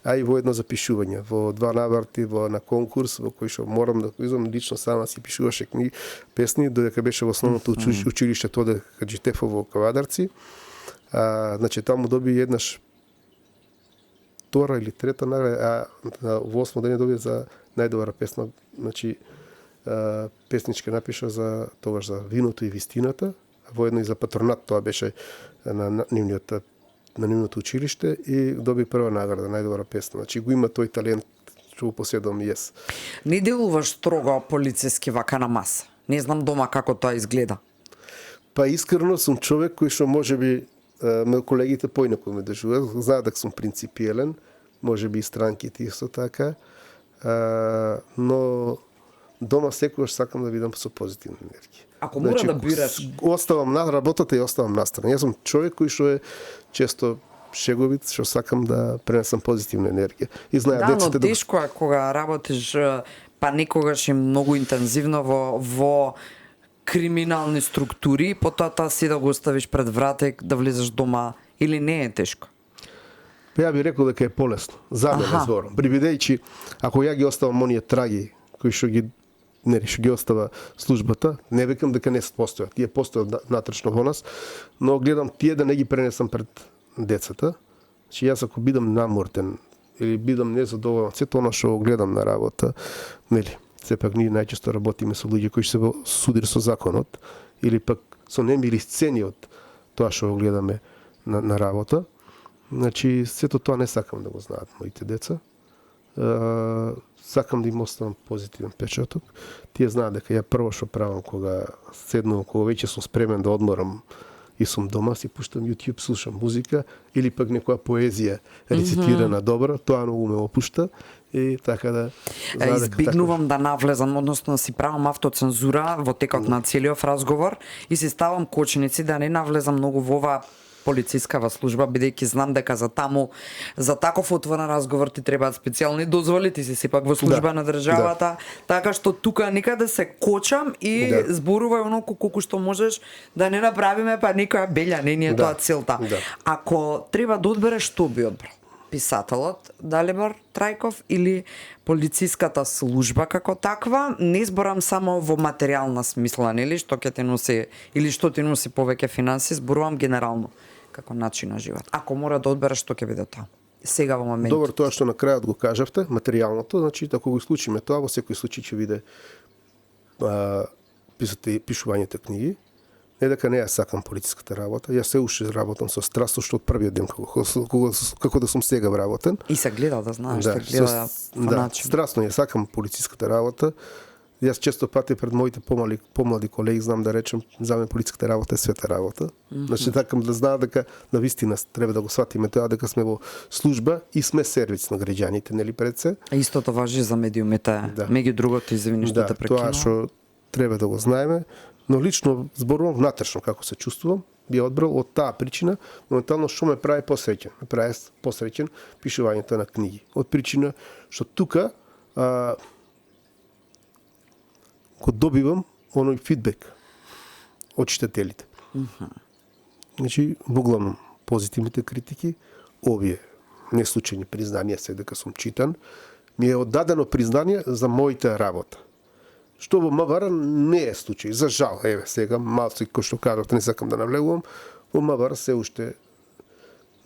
а и во едно запишување, во 2 наврати, на конкурс, во кој што морам да изам лично сама си пишуваше книги, песни, додека беше во основното училиште Тоде Хаџитефов во Кавадарци. Значи, таму доби еднаш втора или трета награда, а во 8 ден доби за најдобра песна, значи, песничка напиша за тогаш за виното и вистината, во едно и за патронат, тоа беше на нивното училиште и доби прва награда, најдобра песна. Значи го има тој талент што го поседувам и јас. Не делуваш строго полициски вака на маса. Не знам дома како тоа изгледа. Па искрено сум човек кој што можеби колегите поинаку ме доживуваат, знаат дека сум принципиелен, можеби и странките исто така, но дома секогаш сакам да видам со позитивна енергија. Ако мора да бираш, оставам на работата и оставам настрана. Јас сум човек кој што е често шеговит, што сакам да пренесам позитивна енергија. И знаат децата но тешко е кога работиш па некогаш и многу интензивно во криминални структури, потоа си да го оставиш пред врата да влезеш дома, или не е тешко? Ја би рекол дека е полесно. За мене зборам. Бидејќи ако ја ги оставам оние траги кои што ги остава службата, не викам дека не постојат. Тие постојат натрчно во нас, но гледам тие да не ги пренесам пред децата. Че јас ако бидам намортен или бидам незадоволен, сето она што гледам на работа, нели, сепак ние најчесто работиме со луѓе кои се во судир со законот или пак со немили сцени од тоа што гледаме на работа. Значи, сето тоа не сакам да го знаат моите деца. Сакам да им оставам позитивен печаток. Тие знаат дека ја прво што правам кога седнувам, кога веќе сум спремен да одморам и сум дома, си пуштам YouTube, слушам музика или пак некоја поезија рецитирана добра, тоа многу ме опушта и така да избегнувам да навлезам, односно си правам автоцензура во текот на целиот разговор и си ставам коченици да не навлезам многу во оваа полицискава служба, бидејќи знам дека за таков отворен разговор ти требаат специјални дозволи, ти си сепак во служба на државата, така што тука некаде се кочам и зборувај оноку колку што можеш да не направиме па некоја белја, не ни е тоа целта. Ако треба да одбереш, што би одбрал? Писателот Далибор Трајков или полициската служба како таква? Не зборам само во материјална смисла, нели, што ќе ти носи или што ти носи повеќе финанси, зборувам генерално како начин на живот. Ако мора да одбереш, што ќе биде тоа? Сега во моментот. Добро, тоа што на крајот го кажавте, материјалното, значи ако го исклучиме тоа, во секој случај ќе биде пишувањето книги. Не дека не ја сакам полициската работа, јас се уште работам со страст уште од првиот ден како да сум сега вработен. И се гледа да знаеш, се гледа по начин. Страстно ја сакам полициската работа. Јас често пати пред моите помлади колеги знам да речем, за мене полициската работа е света работа. Значи сакам да знаат дека навистина треба да го сватиме тоа дека сме во служба и сме сервис на граѓаните, нели пред се. Истото важи за медиумите. Меѓу другото, извини што те прекинувам. Тоа што треба да го знаеме. Но лично зборувам внатрешно како се чувствувам, би одбрал од таа причина, моментално што ме прави посреќен. Ме прави посреќен пишувањето на книги. Од причина што тука го добивам оној фидбек од читателите. Значи, воглавном позитивните критики, овие неслучајни признанија се дека сум читан, ми е оддадено признание за мојата работа. Што во МВР не е случај, за жал. Еве сега малку кој што кажав, не сакам да навлегувам, во МВР се уште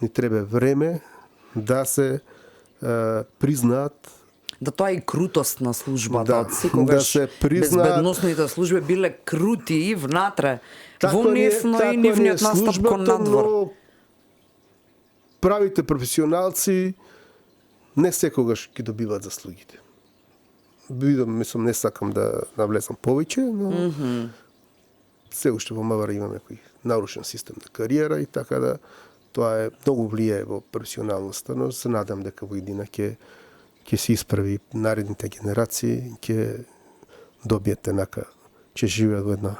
ни треба време да се признаат да тоа е и крутост на службата, Да, од секогаш да се признаат- безбедносните служби биле крути и внатре, во Таква не е- нив, но таква и не е нивниот настап кон службата, надвор. но правите професионалци не секогаш ги добиваат заслугите. Мислам, не сакам да навлезам повеќе, но се уште во МВР имаме некој нарушен систем на кариера и така да тоа е многу влијае во професионалноста, но се надам дека во иднина ќе се исправи наредните генерации, ќе добиете нака, ќе живеат во една.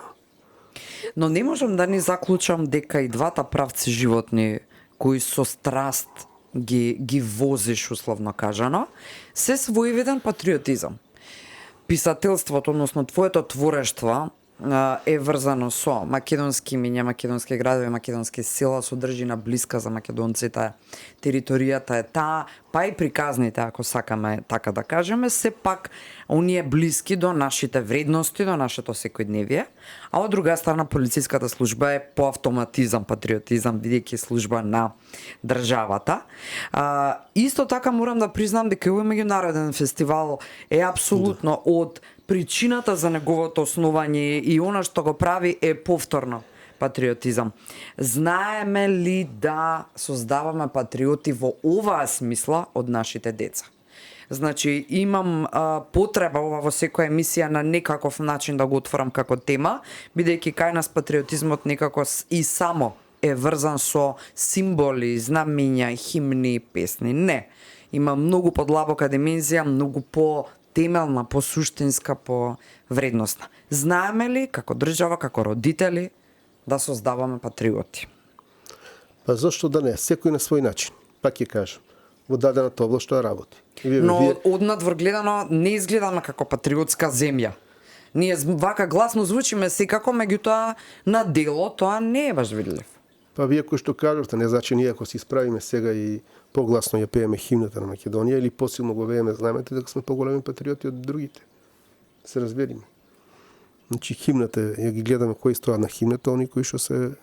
Но не можам да не заклучам дека и двата правци животни кои со страст ги возиш, условно кажано, се своевиден патриотизам. Писателството, односно твоето творештво, е врзано со македонски имиња, македонски градови, македонски села, содржина блиска за македонците, територијата е таа, па и приказните, ако сакаме така да кажеме, се пак оние блиски до нашите вредности, до нашето секојдневие, а од друга страна полициската служба е по автоматизам патриотизам, бидејќи служба на државата. Исто така морам да признам дека овој меѓународен фестивал е апсолутно од причината за неговото основање и она што го прави е повторно патриотизам. Знаеме ли да создаваме патриоти во оваа смисла од нашите деца? Значи, имам потреба во секоја емисија на некаков начин да го отворам како тема, бидејќи кај нас патриотизмот некако и само е врзан со символи, знамиња, химни, песни. Не. Има многу подлабока димензија, многу темелна, посуштинска, вредностна. Знаеме ли, како држава, како родители, да создаваме патриоти? Па зошто да не? Секој на свој начин. Пак ќе кажам. Во дадената област што работи. Но однадвор гледано не изгледаме како патриотска земја. Ние вака гласно звучиме секако, меѓутоа на дело тоа не е баш видлив. Па вие кој што кажавте, не значи ние ако се исправиме сега и погласно ја пееме химната на Македонија или посилно го вееме, знаемете дека сме поголеми патриоти од другите. Се разбериме. Значи химната, ја ги гледаме кои стоат на химната, они кои што се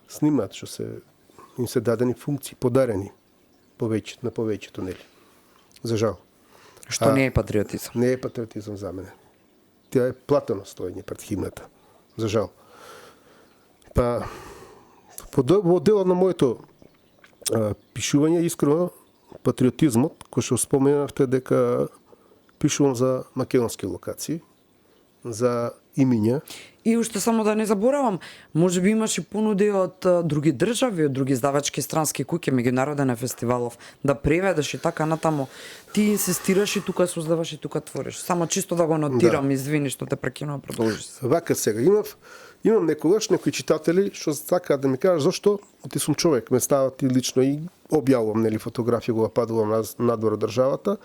снимаат, што се им се дадени функции, подарени на повеќето, нели? За жал. Што не е патриотизам. Не е патриотизам за мене. Тя е платено стоење пред химната. За жал. Па во делот на моето пишување, искрено, патриотизмот, кој што споменавте дека пишувам за македонски локации, за имиња. И уште само да не заборавам, може би имаш и понуди од други држави, од други издавачки странски куќи, меѓународен е фестивалов, да преведеш и така натаму. Ти инсистираш и тука создаваш и тука твориш. Само чисто да го нотирам, извини што те прекинувам, продолжи се. Вака сега, имам некогаш некои читатели што сакаат да ми кажат зошто ти сум човек, ме стават и лично и објавувам, нели, фотографија, го патувам надвор од државата.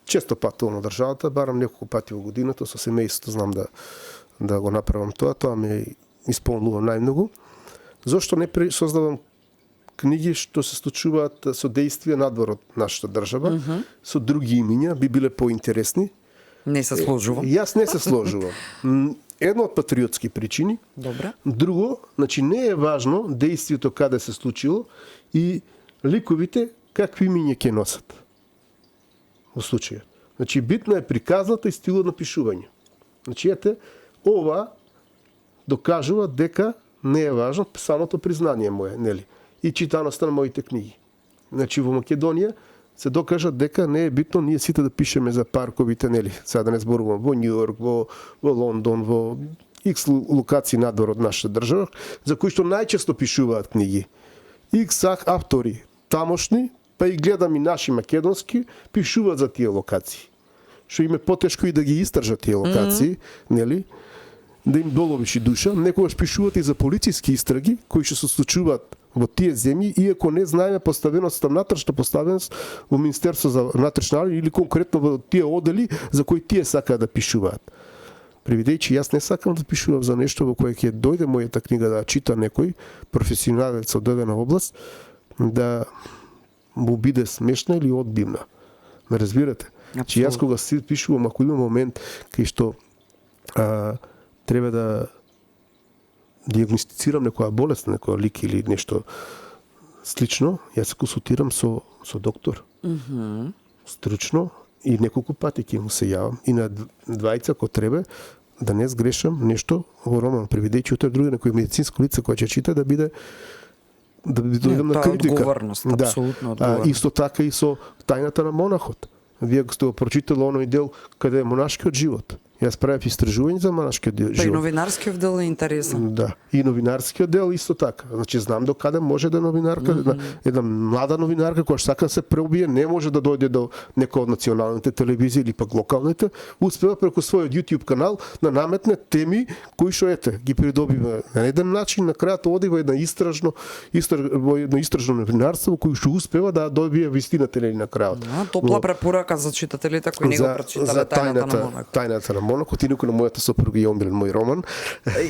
Често патувам од државата, барам неколку пати во годината, со семејството знам да го направам тоа ме исполнува најмногу. Зошто не создавам книги што се случуваат со действија надвор од нашата држава, со други имиња, би биле поинтересни. Не се сложувам. Јас не се сложувам. Едно од патриотски причини. Добре. Друго, значи не е важно действието каде се случило и ликовите какви имиња ќе носат. Во случајот. Значи битно е приказната и стилот на пишување. Значи ова докажува дека не е важно самото признание мое, нели? И читаноста на моите книги. Значи во Македонија се докажа дека не е битно ние сите да пишеме за парковите, нели? Сега да не зборувам во Њујорк, во Лондон, во X локации надвор од нашата држава, за кои што најчесто пишуваат книги. X автори тамошни, па и гледам и наши македонски, пишуваат за тие локации. Што им е потешко и да ги истражат тие локации, нели? Да им доловиш и душа. Некогаш пишуваат и за полициски истраги, кои што се случуваат во тие земји, иако не знаеме поставеност, внатрешна поставеност во Министерство за внатрешна или конкретно во тие одели за кои тие сакаат да пишуваат. Привидејќи јас не сакам да пишувам за нешто во кое ќе дојде мојата книга да чита некој професионалец од дадена област, да му биде смешна или одбивна. Ме разбирате? Че јас кога си пишувам, ако има момент кај што треба да диагностицирам некоја болест, некоја лик или нешто слично, јас се консултирам со доктор. Стручно и неколку пати ќе му се јавам и на двајца ако треба да не сгрешам нешто во роман, преведејќи утре други некој медицинско лице кој ќе чита да биде дојдам на критика. Одговорност, апсолутно одговорност. Исто така и со тајната на монахот. Вие го сте го прочитали оној дел каде е монашкиот живот. Јас правев истражување за монашкиот живот. Па и новинарскиот дел е интересен. Да, и новинарскиот дел исто така. Значи знам до каде може да новинарка, една млада новинарка која сака да се преубие, не може да дојде до некој од националните телевизии или пак локалните, успева преку својот YouTube канал да наметне теми кои што ги придобива на еден начин, на крајот оди во едно истражно новинарство кој што успева да добие вистината на крајот. Топла препорака за читателите кои не го прочитале тајната на монахот, инаку на мојата сопруга е омилен мој роман.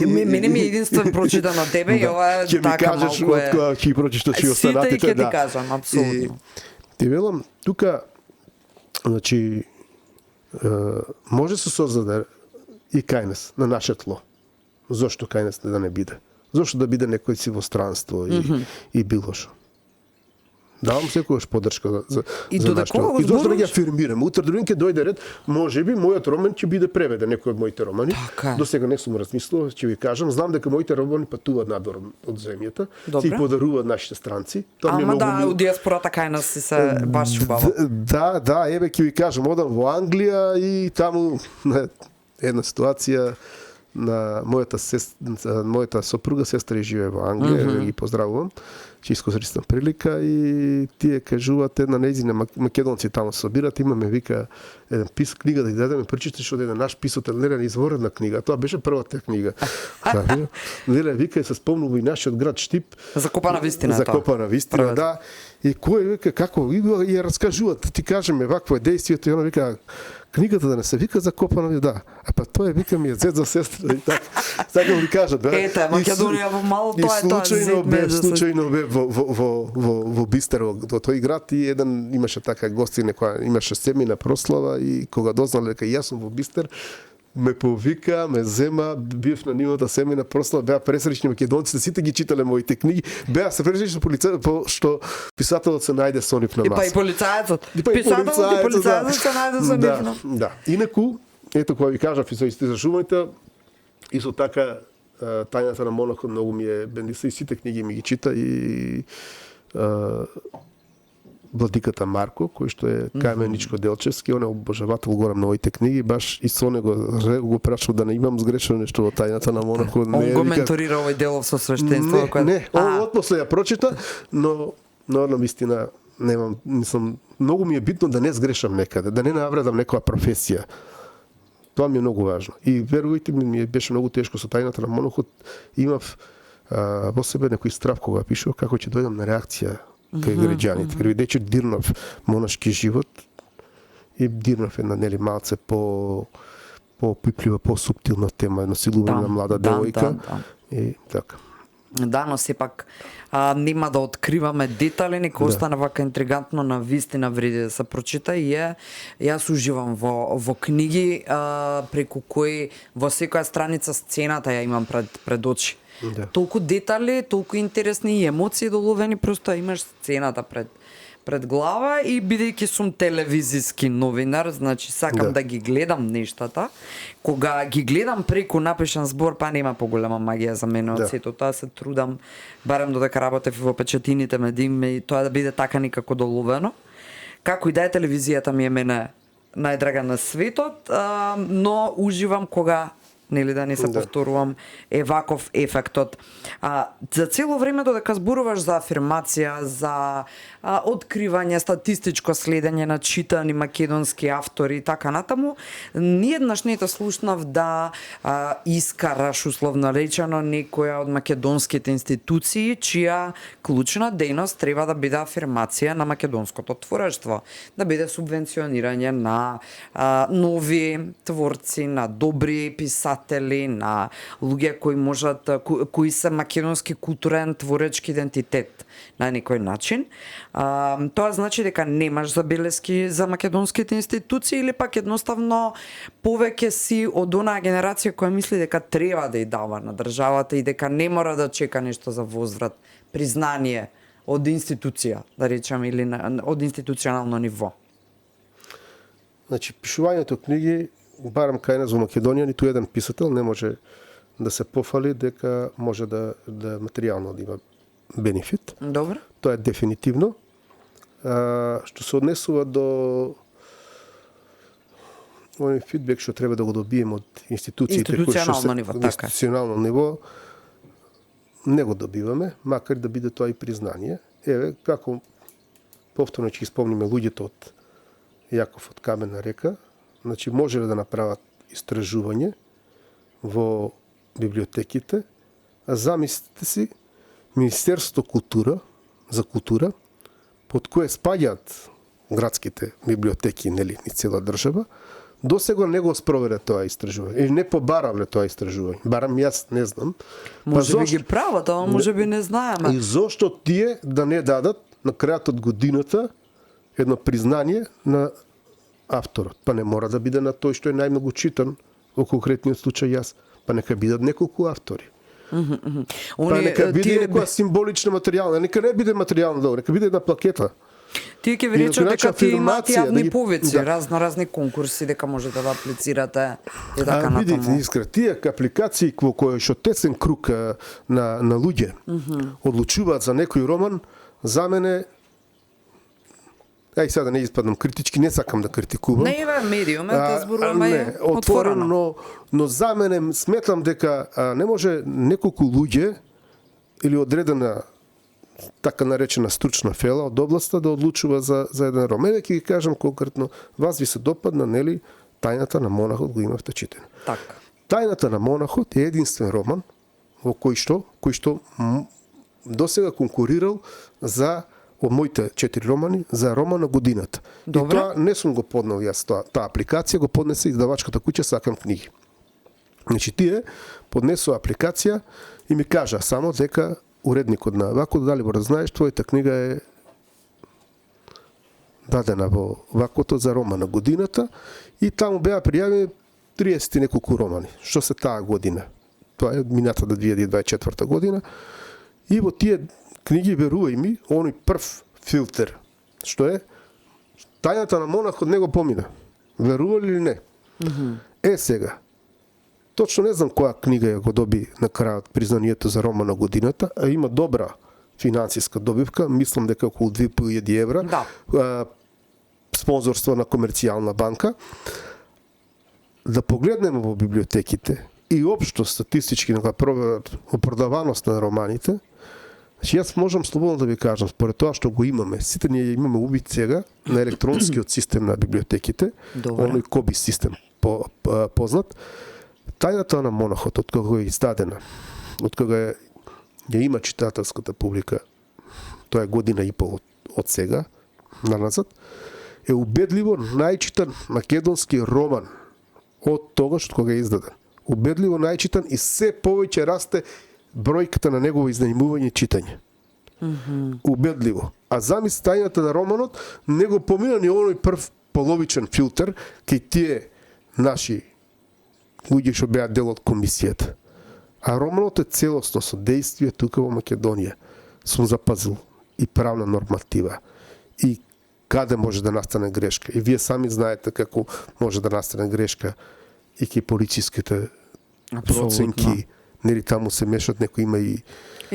Мене ми е единствен прочитан од тебе и ова е така малку е. Ќе прочиташ и останатите. Сите ќе ти кажам, апсолутно. Ти велам, тука, значи, може се создаде и кајнес на наше тло. Зошто кајнес да не биде? Зошто да биде некој си во странство и било шо? Давам секогаш поддршка за нашето. И зошто да ги афирмирам. Утре другин ќе дојде ред, можеби мојот роман ќе биде преведен, некој од моите романи. До сега не сум размислувал, ќе ви кажам, знам дека моите романи патуваат надвор од земјата, си подаруваат нашите странци. Ама да, у диаспората кај нас си се баш убаво. Да, еве ќе ви кажам, одам во Англија и таму една ситуација на мојата сопруга, сестра живее во Англија, ги поздравувам. Ќе искористам прилика и тие кажуваат една нејзина македонци таму се собират, имаме вика еден книга да ја дадеме прочиташ од еден наш писател, неле изворена книга, тоа беше првата книга. Неле вика се спомнува и нашиот град Штип. Закопана вистина. Закопана вистина, да. И кој вика како и ја раскажуваат, ти кажеме вакво е дејствието и она вика книгата да не се вика Закопана, да. А па тоа вика ми е зет за сестра и така. Сакам да ви кажам, да. Ете, Македонија во мало тоа е тоа. Случајно бе во Бистер, во тој град и еден имаше така гостина која имаше семина прослава и кога дознале дека јас сум во Бистер, ме повика, ме зема, бив на нивната семина прослава, беа пресречни македонците, сите ги читале моите книги, беа се пресречни што писателот се најде со нив на маса. И па и полицајецот. Полицајецот се најде со нив. Да. Инаку, ето кога ви кажав и со истражувањата, исто така тајната на монахот многу ми е бендиса и сите книги ми ги чита и Владиката Марко, кој што е Кајменичко Делчевски, он е обожавател горам на овите книги, баш и со него го прашав да не имам сгрешено нешто во тајната на монахот. Он го менторира овој делов со свештенство. Не, он отпосле ја прочита, но на вистина многу ми е битно да не сгрешам некаде, да не навредам некоја професија. Тоа ми е многу важно. И верувајте ми беше многу тешко со тајната на монахот. Имав во себе некој страв кога пишував како ќе дојдам на реакција кај граѓаните. Бидејќи дирнав монашки живот и дирнав една малце по-пиплива, по-суптилна тема, насилување на млада девојка. И така. Да, но сепак нема да откриваме детали, нека остане вака интригантно, на вистина вреди да се прочита и јас уживам во книги преку кои во секоја страница сцената ја имам пред очи. Да. Толку детали, толку интересни и емоции доловени, просто имаш сцената пред глава и бидејќи сум телевизиски новинар, значи сакам да ги гледам нештата. Кога ги гледам преку напишан збор, па нема поголема магија за мене од сето тоа, се трудам, барем додека работев во печатините медиуми, тоа да биде така никако доловено. Како и да е, телевизијата ми е мене најдрага на светот, но уживам кога да не се повторувам, е ваков ефектот. За цело време додека зборуваш за афирмација, за откривање, статистичко следење на читани македонски автори и така натаму, ниеднаш не те слушнав да искараш, условно речено, некоја од македонските институции чија клучна дејност треба да биде афирмација на македонското творештво, да биде субвенционирање на нови творци, на добри писатели, на луѓе кои се македонски културен творечки идентитет на некој начин. Тоа значи дека немаш забелески за македонските институции или пак едноставно повеќе си од онаа генерација која мисли дека треба да ја дава на државата и дека не мора да чека нешто за возврат, признание од институција, да речам, или од институционално ниво. Значи, пишувањето книги, барам кај нас во Македонија, ниту еден писател не може да се пофали дека може да материјално да има бенефит. Добро. Тоа е дефинитивно. Што се однесува до овој фидбек што треба да го добием од институциите Институционално ниво, така. Институционално ниво не го добиваме, макар да биде тоа и признание. Еве, како повторно ќе испомниме луѓето од Јаков од Камена река, значи можеле да направат истражување во библиотеките, а замислите си Министерството за култура, под кое спаѓаат градските библиотеки, нели, ни цела држава, досега не го спроведе тоа истражување. Или не побаравле тоа истражување. Барам јас не знам. Може би ги прават, ама може би не знаеме. И зошто тие да не дадат на крајот од годината едно признание на авторот? Па не мора да биде на тој што е најмногу читан, во конкретниот случај јас. Па нека бидат неколку автори. Па нека биде некоја символична материјална, нека не биде материјална долг, нека биде една плакета. Тие ќе ви речат дека тие имаат јавни повици, да. разни конкурси, дека можете да аплицирате и така видите, натаму. искра, тие апликации во кои што тесен круг на луѓе одлучуваат за некој роман, за мене, сега да не испадам критички, не сакам да критикувам. Не е медиум, да зборуваме отворено, но за мене сметам дека не може неколку луѓе или одредена така наречена стручна фела од областа да одлучува за еден роман. Еве ќе ги кажам конкретно, вас ви се допадна, нели, Тајната на монахот, го имавте читен. Така. Тајната на монахот е единствен роман во кој што досега конкурирал за од моите 4 романи за роман на годината. Добре. И тоа не сум го поднел јас таа апликација, го поднесе издавачката куќа Сакам книги. Значи тие поднесува апликација и ми кажа само дека уредникот на Вакото, Далибор, да знаеш, твојата книга е дадена во Вакото за роман на годината и таму беа пријавени 30 и неколку романи. Што се таа година? Тоа е минатата 2024 година. И во тие книги, верувај ми, оној прв филтер, што е Тајната на монахот не го помина. Верували или не? Е сега, точно не знам која книга ја го доби на крајот признанието за роман на годината, а има добра финансиска добивка, мислам дека околу 2.000 евра, да. Спонзорство на комерцијална банка. Да погледнеме во библиотеките и општо статистички на продаваност на романите, значи јас можам слободно да ви кажам, според тоа што го имаме, сите ние имаме убит сега на електронскиот систем на библиотеките, оној КОБИ систем познат, Тајната на монахот, од кога е издадена, од кога ја има читателската публика, тоа е година и пол од сега, наназад, е убедливо најчитан македонски роман од тогаш од кога е издаден. Убедливо најчитан и се повеќе расте бројката на негово изнајмување и читање. Убедливо. А замис Тајната на романот не го помина ни оној прв половичен филтер кај тие наши луѓе што беа дел од комисијата. А романот е целосно со действие тука во Македонија. Сум запазил и правна норматива. И каде може да настане грешка. И вие сами знаете како може да настане грешка и ки полициските проценки, нели таму се мешат, некои има и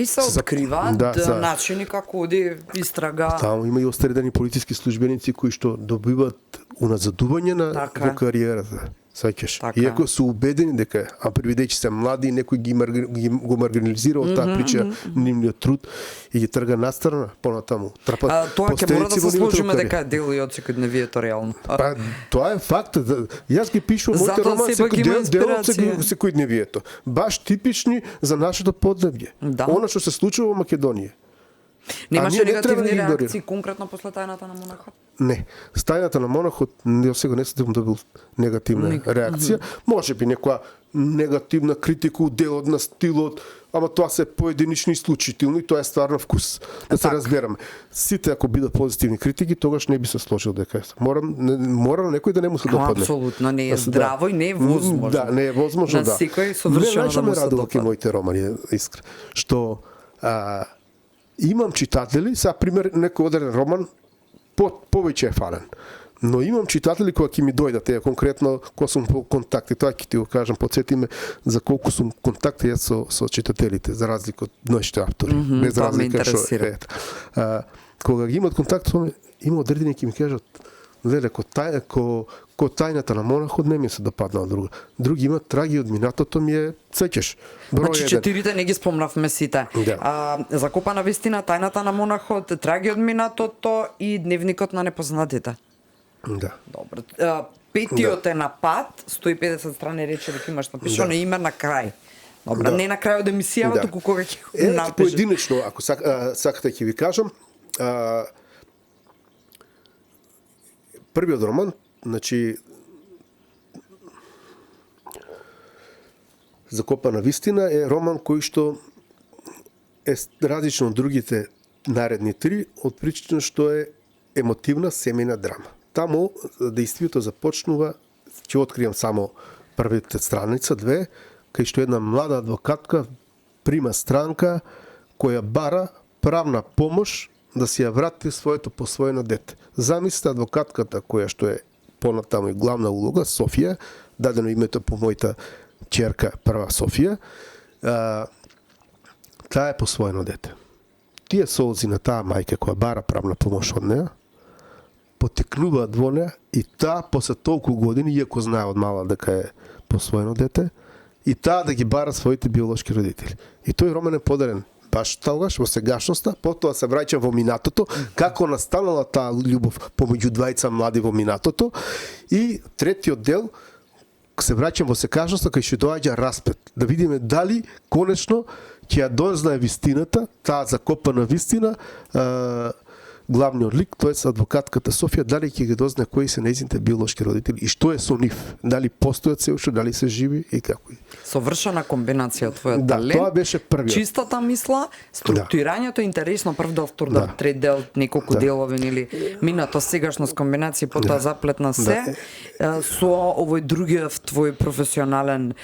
се откриваат начини како оди истрага. Таму има и остредени полициски службеници кои што добиваат уназадување на во кариерата. Саќаш. Иако се убедени дека, а привидејќи се млади, некој го маргинализира од таа прича нивниот труд и ги трга настрана понатаму. Тоа ќе мора да се сложиме дека е дел и од секојдневието реално. Тоа е факт. Јас ги пишувам моите романи дел од секојдневието. Баш типични за нашето поднебје. Она што се случува во Македонија. Немаше негативни реакции конкретно после Тајната на монахот? Не. Тајната на монахот сега не сум добил негативна реакција. Може би некоја негативна критика у делот на стилот, ама тоа се поединични и случителни, тоа е стварно вкус. Да се разбераме. Сите ако бидат позитивни критики, тогаш не би се сложил дека мора некој да не му се допадне. Апсолутно не е здраво и не е возможно. Да, не е возможно, да. На секој совршено да му се допадне. Моите романи, искра, што имам читатели, сега пример некој одреден роман повеќе е фален. Но имам читатели кои ќе ми дојдат, конкретно кога сум по контакти, тоа ќе ти го кажам, потсети ме за колку сум контакти со читателите, за разлика од нашите автори. Без тоа ме разлика интересира. Кога ги имат контакт со мене, има одредени ќе ми кажат, леле, ко тајната на монахот не ми се допаднала друга. Други имат траги од минатото ми е сеќаш. Значи четирите не ги спомнавме сите. Да. Закопана вистина, тајната на монахот, траги од минатото и дневникот на непознатите. Да. Добро. Петиот е на пат, 150 страни речи дека имаш напишано име на крај. Добро, не на крај од емисијава, туку кога ќе го напишеш. Поединечно, ако сакате ќе ви кажам, првиот роман, значи Закопана вистина е роман кој што е различен од другите наредни три, од причина што е емотивна семејна драма. Таму действието започнува, ќе откриам само првите страница, две, кај што една млада адвокатка прима странка која бара правна помош да си ја врати своето посвоено дете. Замислите адвокатката која што е понатаму и главна улога, Софија, дадено името по мојата ќерка прва Софија, таа е посвоено дете. Тие солзи на таа мајка која бара правна помош од неа, потекнуваат во неа и таа после толку години, иако знае од мала дека е посвоено дете, и таа да ги бара своите биолошки родители. И тој роман е подарен баш тогаш во сегашноста, потоа се враќам во минатото, како настанала таа љубов помеѓу двајца млади во минатото, и третиот дел се враќам во сегашноста кај што доаѓа распет, да видиме дали конечно ќе ја дознае вистината, таа закопана вистина, главниот лик, тоест адвокатката Софија, дали ќе ги дознае кои се нејзините биолошки родители и што е со нив, дали постојат се уште, дали се живи и како. Совршена комбинација твојот да, талент. Тоа беше првиот. Чистата мисла, структурирањето е интересно, прв дел, втор дел, трет дел, неколку делови или минато сегашност комбинација, потоа заплетна се. Со овој другиот твој професионален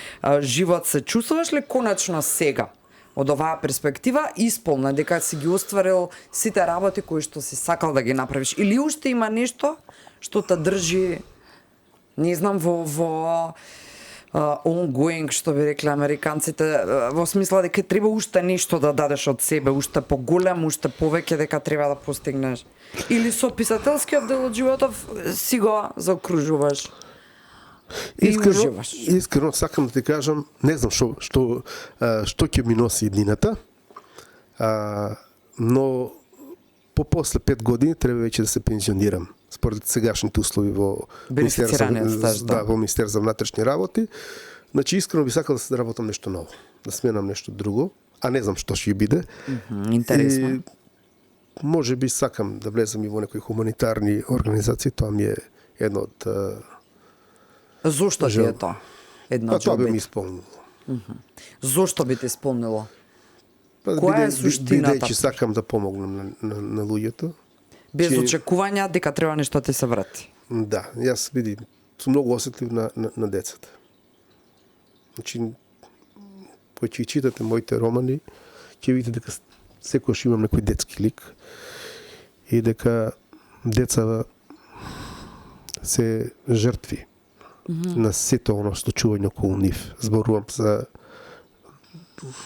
живот се чувствуваш ли конечно сега? Од оваа перспектива исполна дека си ги остварил сите работи кои што си сакал да ги направиш, или уште има нешто што те држи, не знам, во ongoing, што би рекле американците, во смисла дека треба уште нешто да дадеш од себе, уште поголем, уште повеќе дека треба да постигнеш, или со писателскиот дел од животов си го заокружуваш? Искрено сакам да ти кажам, не знам што ќе ми носи иднината, но после 5 години треба веќе да се пензионирам според сегашните услови во Министерство за внатрешни работи. Значи искрено би сакал да се работам нешто ново, да сменам нешто друго, а не знам што ќе биде. Интересно. И може би сакам да влезам и во некои хуманитарни организации, тоа ми е едно од Зошто ти е тоа? Тоа би ми исполнило. Зошто би те исполнило? Која е суштината? Бидејќи сакам да помогнам на луѓето. Без очекувања дека треба нешто ти се врати. Да, јас сум многу осетлив на децата. Значи, кој ќе читате моите романи, ќе видите дека секогаш имам некој детски лик и дека деца се жртви на сето оно случување околу нив. Зборувам за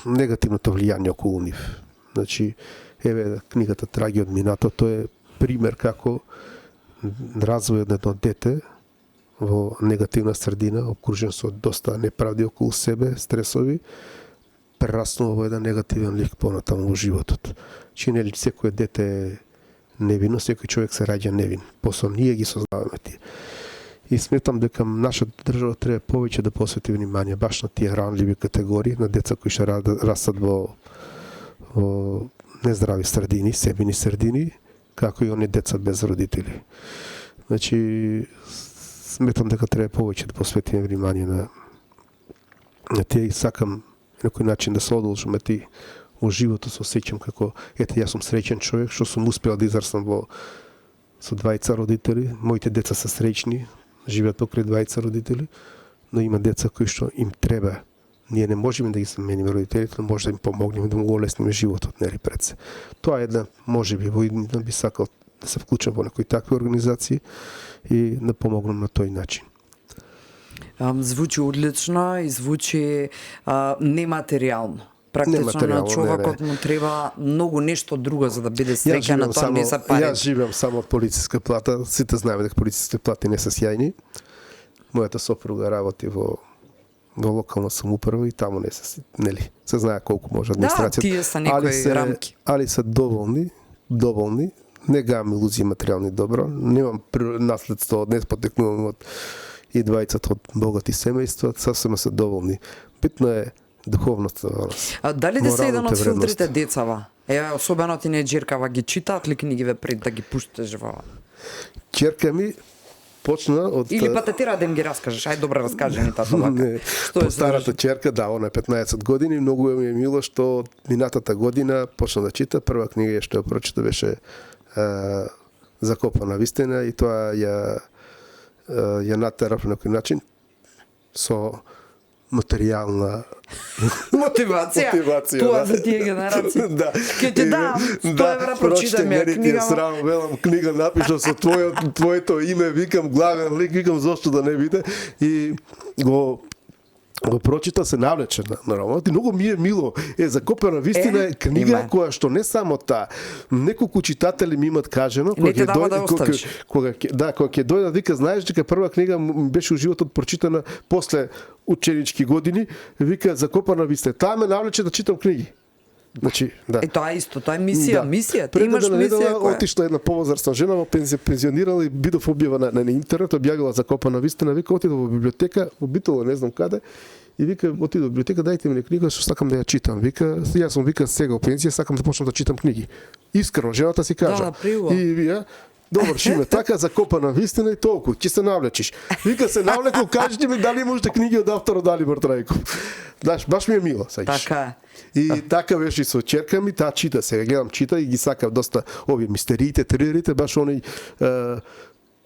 негативното влијание околу нив. Значи, еве книгата Траги од минатото е пример како развојот на едно дете во негативна средина, обкружен со доста неправди околу себе, стресови, прераснува во еден негативен лик понатаму во животот. Чи нели секој дете е невино, секој човек се раѓа невин. Посо ние ги создаваме тие. И сметам дека нашата држава треба повеќе да посвети внимание баш на тие ранливи категории, на деца кои што растат во нездрави средини, себени средини, како и они деца без родители. Значи, сметам дека треба повеќе да посветиме внимание на тие и сакам на некој начин да се одолжиме ти во животот, се осеќам како, ете, јас сум среќен човек што сум успел да израснам со двајца родители, моите деца се среќни, живеат покрај двајца родители, но има деца кои што им треба. Ние не можеме да ги замениме родителите, но може да им помогнеме да му го олесниме животот, нели пред се. Тоа е една, можеби, во иднина би сакал да се вклучам во некои такви организации и да помогнам на тој начин. Звучи одлично и звучи нематеријално. Практично на човекот му треба многу нешто друго за да биде среќен, на тоа не се пари. Јас живеам само од полициска плата, сите знаеме дека полициските плати не се сјајни. Мојата сопруга работи во локална самоуправа и таму не се, нели, се знае колку може администрацијата. Да, тие се некои рамки. Али се доволни, не гам илузии материјални добро, немам наследство, не потекнувам од и двајцата од богати семејства, сасема се доволни. Битно е духовноста во нас. Дали да се еден од филтрите децава? Особено тинеџеркава ги читаат ли книгиве пред да ги пушташ во? Ќерка ми почна од... Или па те тера да им ги раскажеш. Ај, добро, раскажи ми тато вака. По старата ќерка, да, она е 15 години, многу ми е мило што минатата година почна да чита. Прва книга што ја прочита беше Закопана вистина и тоа ја натерав на некој начин со материјална мотивација. Тоа за тие генерации. Да. Ке ти дам 100 евра, прочитай ми книга. Срам, велам, книга напишал со твоето име, викам главен лик, викам зошто да не биде и го прочита, се навлече на романот и многу ми е мило. Закопана вистина е книга која што не само таа, неколку читатели ми имат кажено, кога ќе дојдат, вика, знаеш дека прва книга ми беше у животот прочитана после ученички години, вика Закопана вистина. Таа ме навлече да читам книги. Значи, да. Тоа е исто, тоа е мисија, ти Пред имаш мисија која. Отишла една повозрасна жена, во пензионирала и бидов објава на интернет, објавила Закопана вистина, вика отидов во библиотека, во Битола, не знам каде, и вика отидов во библиотека, дајте ми книга што сакам да ја читам. Вика, јас сум сега во пензија, сакам да почнам да читам книги. Искрено, жената си кажа. Да, и вија добар, Шиме, така Закопана вистина и толку, ќе се навлечиш. Вика се навлекол, кажете ми дали можете книги од авторот Далибор Трајков. Баш ми е мило, саиш. Така. И така беше и со ќерка ми, таа чита, сега гледам чита и ги сакав доста овие мистериите, трилерите, баш они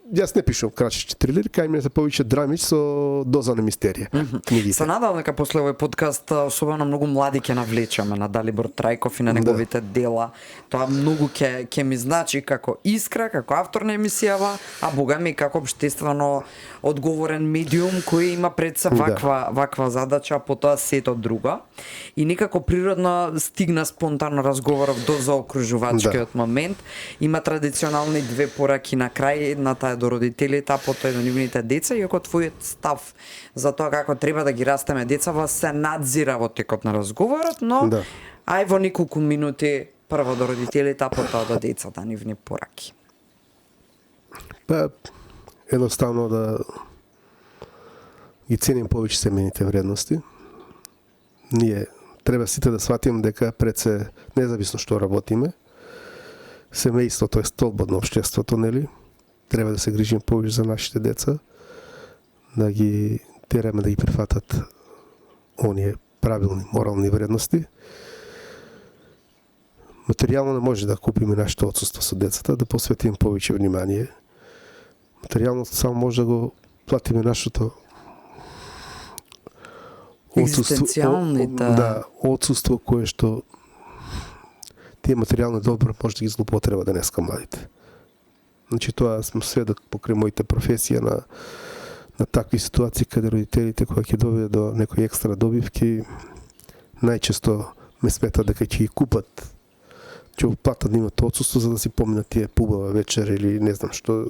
јас не пишувам крачки трилери, кај ми се повеќе драми со доза на мистерија. Книгите. Се надам дека после овој подкаст особено многу млади ќе навлечеме на Далибор Трајков и на неговите дела. Тоа многу ќе ми значи како искра, како автор на емисијава, а богами како општествено одговорен медиум кој има пред се ваква задача, потоа сето друго. И некако природно стигна спонтано разговоров до заокружувачкиот момент. Има традиционални две пораки на крај, едната е до родителите, а потоа и до нивните деца, иако твојот став за тоа како треба да ги растеме децава се надзира во текот на разговорот, но ај во неколку минути прво до родителите, а потоа до децата, нивни пораки. Па, едноставно да ги ценим повеќе семејните вредности. Ние треба сите да сватиме дека пред се, независно што работиме, семејството е столбот на општеството, нели? Треба да се грижиме повеќе за нашите деца, да ги тераме да ги прифатат оние правилни морални вредности. Материјално не може да купиме нашето отсуство со децата, да посветиме повеќе внимание. Материјално само може да го платиме нашето отсуство кое што тие материјални добро може да ги злоупотреба денеска младите. Значи тоа сме сведок покрај моите професија на такви ситуации каде родителите кои ќе доведат до некои екстра добивки најчесто ме сметат дека ќе ги купат, ќе платат да имат отсуство за да си поминат тие пубава вечер или не знам што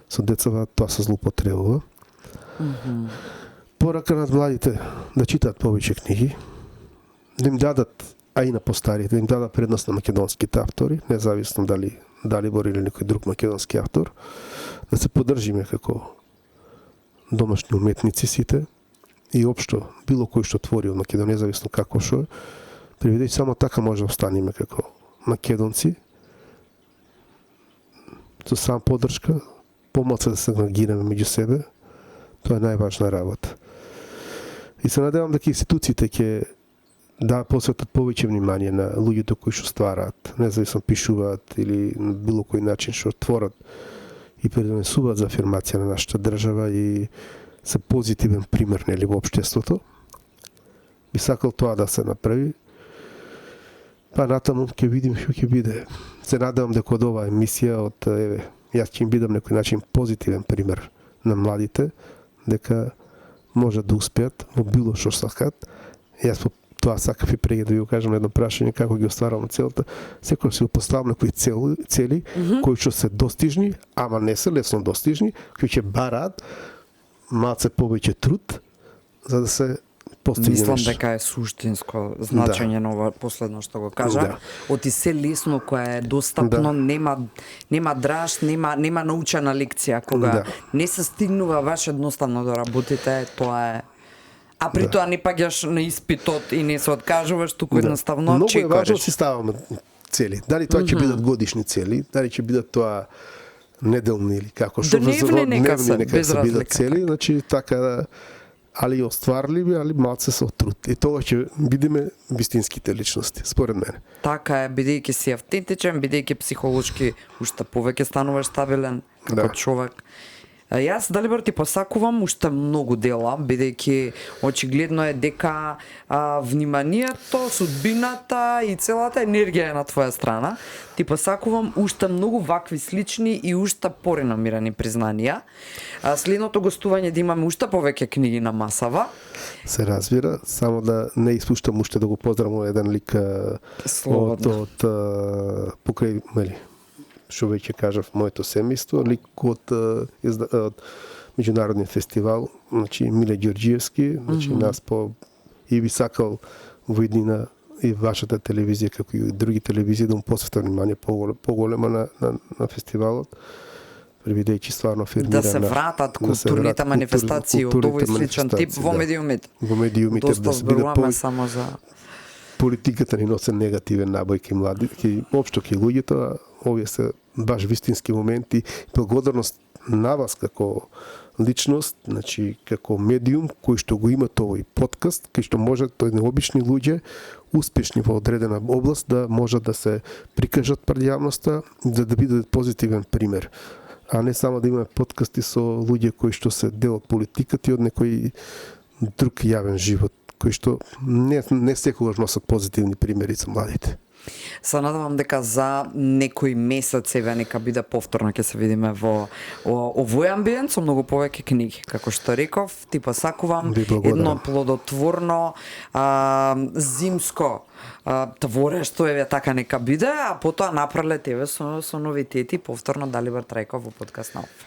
со децава, тоа се злоупотребува. Порака над младите да читаат повеќе книги, да им дадат, а и на постарите, да им дадат предност на македонските автори, независно дали Далибор или некој друг македонски автор, да се поддржиме како домашни уметници сите и општо било кој што твори од Македонија, независно како што е, приведејќи само така може да останеме како македонци, со сам поддршка, помалку да се нагираме меѓу себе, тоа е најважна работа. И се надевам дека институциите ќе да посветат повеќе внимание на луѓето кои што ствараат, независно пишуваат или на било кој начин што творат и предонесуваат за афирмација на нашата држава и се позитивен пример нели во општеството. Би сакал тоа да се направи. Па натаму ќе видим што ќе биде. Се надевам дека од оваа емисија од јас ќе им бидам некој начин позитивен пример на младите дека може да успеат во било што сакат. Јас по тоа сакав и преди да ви го кажам едно прашање како ги остварувам целта. Секој си го поставам некои цели кои што се достижни, ама не се лесно достижни, кои ќе бараат малце повеќе труд за да се постигне. Мислам дека е суштинско значење на ова последно што го кажа. Да. Оти се лесно кое е достапно, нема драж, нема научена лекција кога не се стигнува баш едноставно да работите, тоа е. А при тоа не паѓаш на испитот и не се откажуваш, туку едноставно многу чекаш. Многу е важно си ставаме цели. Дали тоа ќе бидат годишни цели, дали ќе бидат тоа неделни или како што дневни нека се бидат цели, значи така али остварливи, али малце со труд. И тоа ќе бидеме вистинските личности, според мене. Така е, бидејќи си автентичен, бидејќи психолошки уште повеќе стануваш стабилен како човек. Јас, Далибор, ти посакувам уште многу дела, бидејќи очигледно е дека вниманието, судбината и целата енергија е на твоја страна. Ти посакувам уште многу вакви слични и уште пореномирани признанија. Следното гостување да имаме уште повеќе книги на масава. Се разбира, само да не испуштам уште да го поздравам еден лик од покрај, што веќе кажав, моето семејство, лик од меѓународен фестивал, значи Миле Ѓорѓиевски, значи нас и би сакал во иднина и вашата телевизија, како и други телевизии, да му посветам внимание поголема на фестивалот, бидејќи стварно фирмира да се вратат културните манифестации од овој сличен тип во медиумите. Во медиумите доста зборуваме само за политиката ни носи негативен набој кај младите, општо кај луѓето, овие се баш вистински моменти. Благодарност на вас како личност, значи како медиум кој што го има овој подкаст, кај што може тој необични луѓе успешни во одредена област да може да се прикажат пред јавноста, за да бидат позитивен пример. А не само да имаме подкасти со луѓе кои што се дел од политиката и од некој друг јавен живот, кои што не секогаш носат позитивни примери за младите. Се надевам дека за некој месец еве нека биде повторно ќе се видиме во овој амбиент со многу повеќе книги. Како што реков, ти посакувам едно плодотворно зимско творештво, еве така нека биде, а потоа напрелет еве со новитети повторно Далибор Трајков во подкаст на Алфа.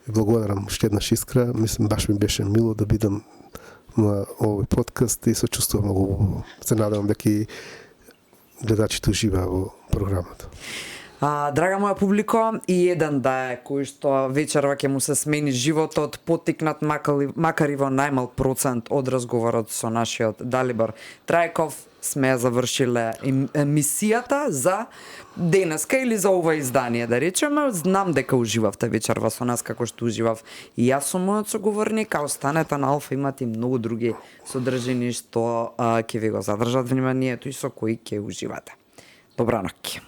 Благодарам уште еднаш искра, мислам баш ми беше мило да бидам на овој подкаст и се чувствувам многу. Се надевам дека и гледачите уживаа во програмата. Драга моја публико, и еден да е кој што вечерва ќе му се смени животот, потикнат макар и во најмал процент од разговорот со нашиот Далибор Трајков, сме ја завршиле емисијата за денеска или за ова издание, да речеме. Знам дека уживавте вечерва со нас како што уживав и јас со мојот соговорник, а останете на Алфа, имате и многу други содржини што ќе ви го задржат вниманието и со кои ќе уживате. Добра ноќ.